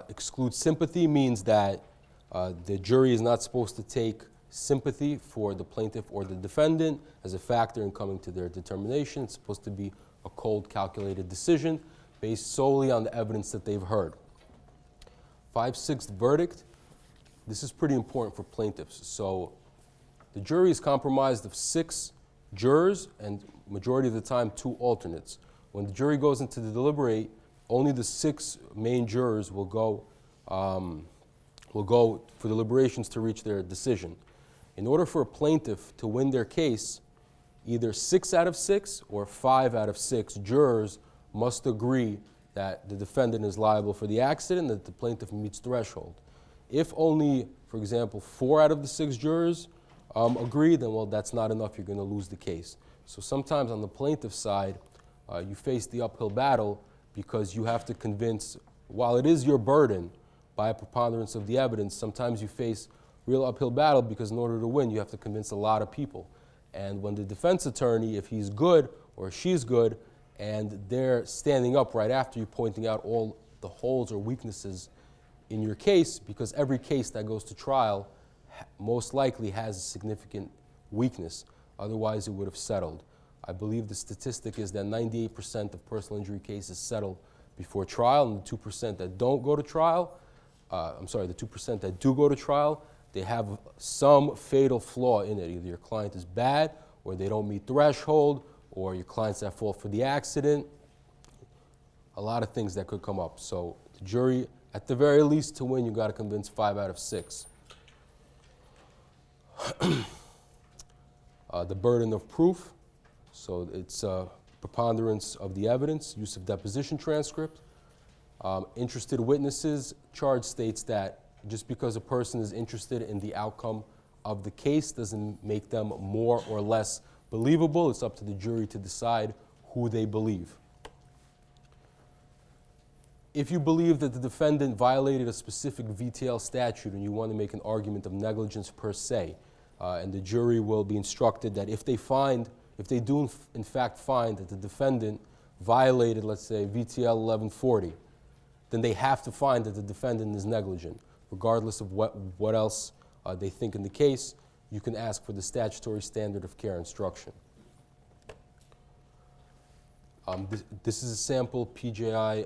Exclude sympathy means that the jury is not supposed to take sympathy for the plaintiff or the defendant as a factor in coming to their determination. It's supposed to be a cold, calculated decision based solely on the evidence that they've heard. 5/6 verdict. This is pretty important for plaintiffs. So the jury is comprised of 6 jurors and majority of the time 2 alternates. When the jury goes into the deliberate, only the 6 main jurors will go for deliberations to reach their decision. In order for a plaintiff to win their case, either 6 out of 6 or 5 out of 6 jurors must agree that the defendant is liable for the accident, that the plaintiff meets threshold. If only, for example, 4 out of the 6 jurors agree, then well, that's not enough. You're going to lose the case. So sometimes on the plaintiff side, you face the uphill battle because you have to convince, while it is your burden by a preponderance of the evidence, sometimes you face real uphill battle because in order to win, you have to convince a lot of people. And when the defense attorney, if he's good or she's good, and they're standing up right after you pointing out all the holes or weaknesses in your case, because every case that goes to trial most likely has a significant weakness. Otherwise, it would have settled. I believe the statistic is that 98% of personal injury cases settle before trial, and the 2% that don't go to trial, the 2% that do go to trial, they have some fatal flaw in it. Either your client is bad, or they don't meet threshold, or your client's at fault for the accident. a lot of things that could come up. So the jury, at the very least, to win, you got to convince 5 out of 6. The burden of proof. So it's preponderance of the evidence, use of deposition transcript. Interested witnesses, charge states that just because a person is interested in the outcome of the case doesn't make them more or less believable. It's up to the jury to decide who they believe. If you believe that the defendant violated a specific VTL statute and you want to make an argument of negligence per se, and the jury will be instructed that if they do in fact find that the defendant violated, let's say, VTL 1140, then they have to find that the defendant is negligent. Regardless of what else they think in the case, you can ask for the statutory standard of care instruction. This is a sample PJI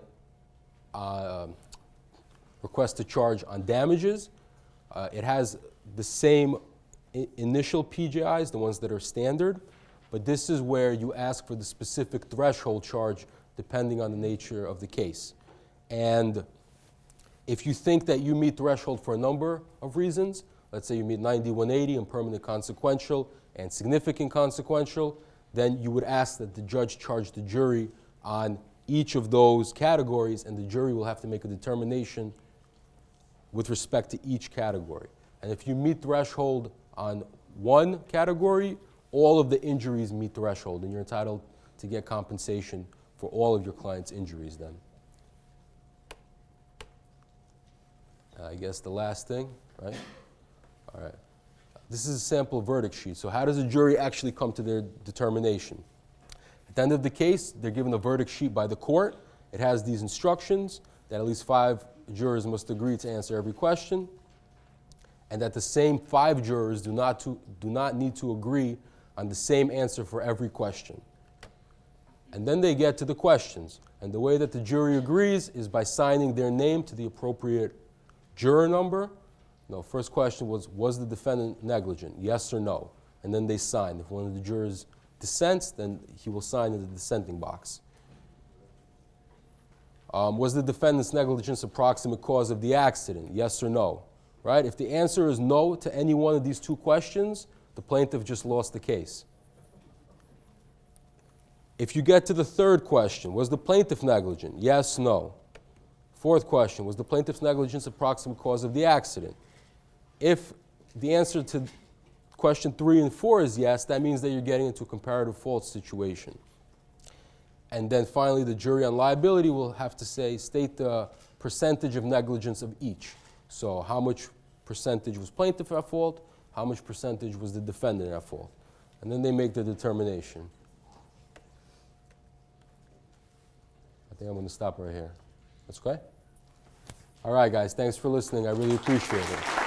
request to charge on damages. It has the same initial PJIs, the ones that are standard, but this is where you ask for the specific threshold charge depending on the nature of the case. And if you think that you meet threshold for a number of reasons, let's say you meet 90-180 and permanent consequential and significant consequential, then you would ask that the judge charge the jury on each of those categories, and the jury will have to make a determination with respect to each category. And if you meet threshold on one category, all of the injuries meet threshold, and you're entitled to get compensation for all of your client's injuries then. I guess the last thing, right? All right. This is a sample verdict sheet. So how does a jury actually come to their determination? At the end of the case, they're given a verdict sheet by the court. It has these instructions that at least 5 jurors must agree to answer every question, and that the same 5 jurors do not need to agree on the same answer for every question. And then they get to the questions. And the way that the jury agrees is by signing their name to the appropriate juror number. No, first question was the defendant negligent? Yes or no? And then they sign. If one of the jurors dissents, then he will sign in the dissenting box. Was the defendant's negligence a proximate cause of the accident? Yes or no? Right? If the answer is no to any one of these 2 questions, the plaintiff just lost the case. If you get to the 3rd question, was the plaintiff negligent? Yes, no. 4th question, was the plaintiff's negligence a proximate cause of the accident? If the answer to question 3 and 4 is yes, that means that you're getting into a comparative fault situation. And then finally, the jury on liability will have to state the percentage of negligence of each. So how much percentage was plaintiff at fault? How much percentage was the defendant at fault? And then they make the determination. I think I'm going to stop right here. That's okay? All right, guys, thanks for listening. I really appreciate it.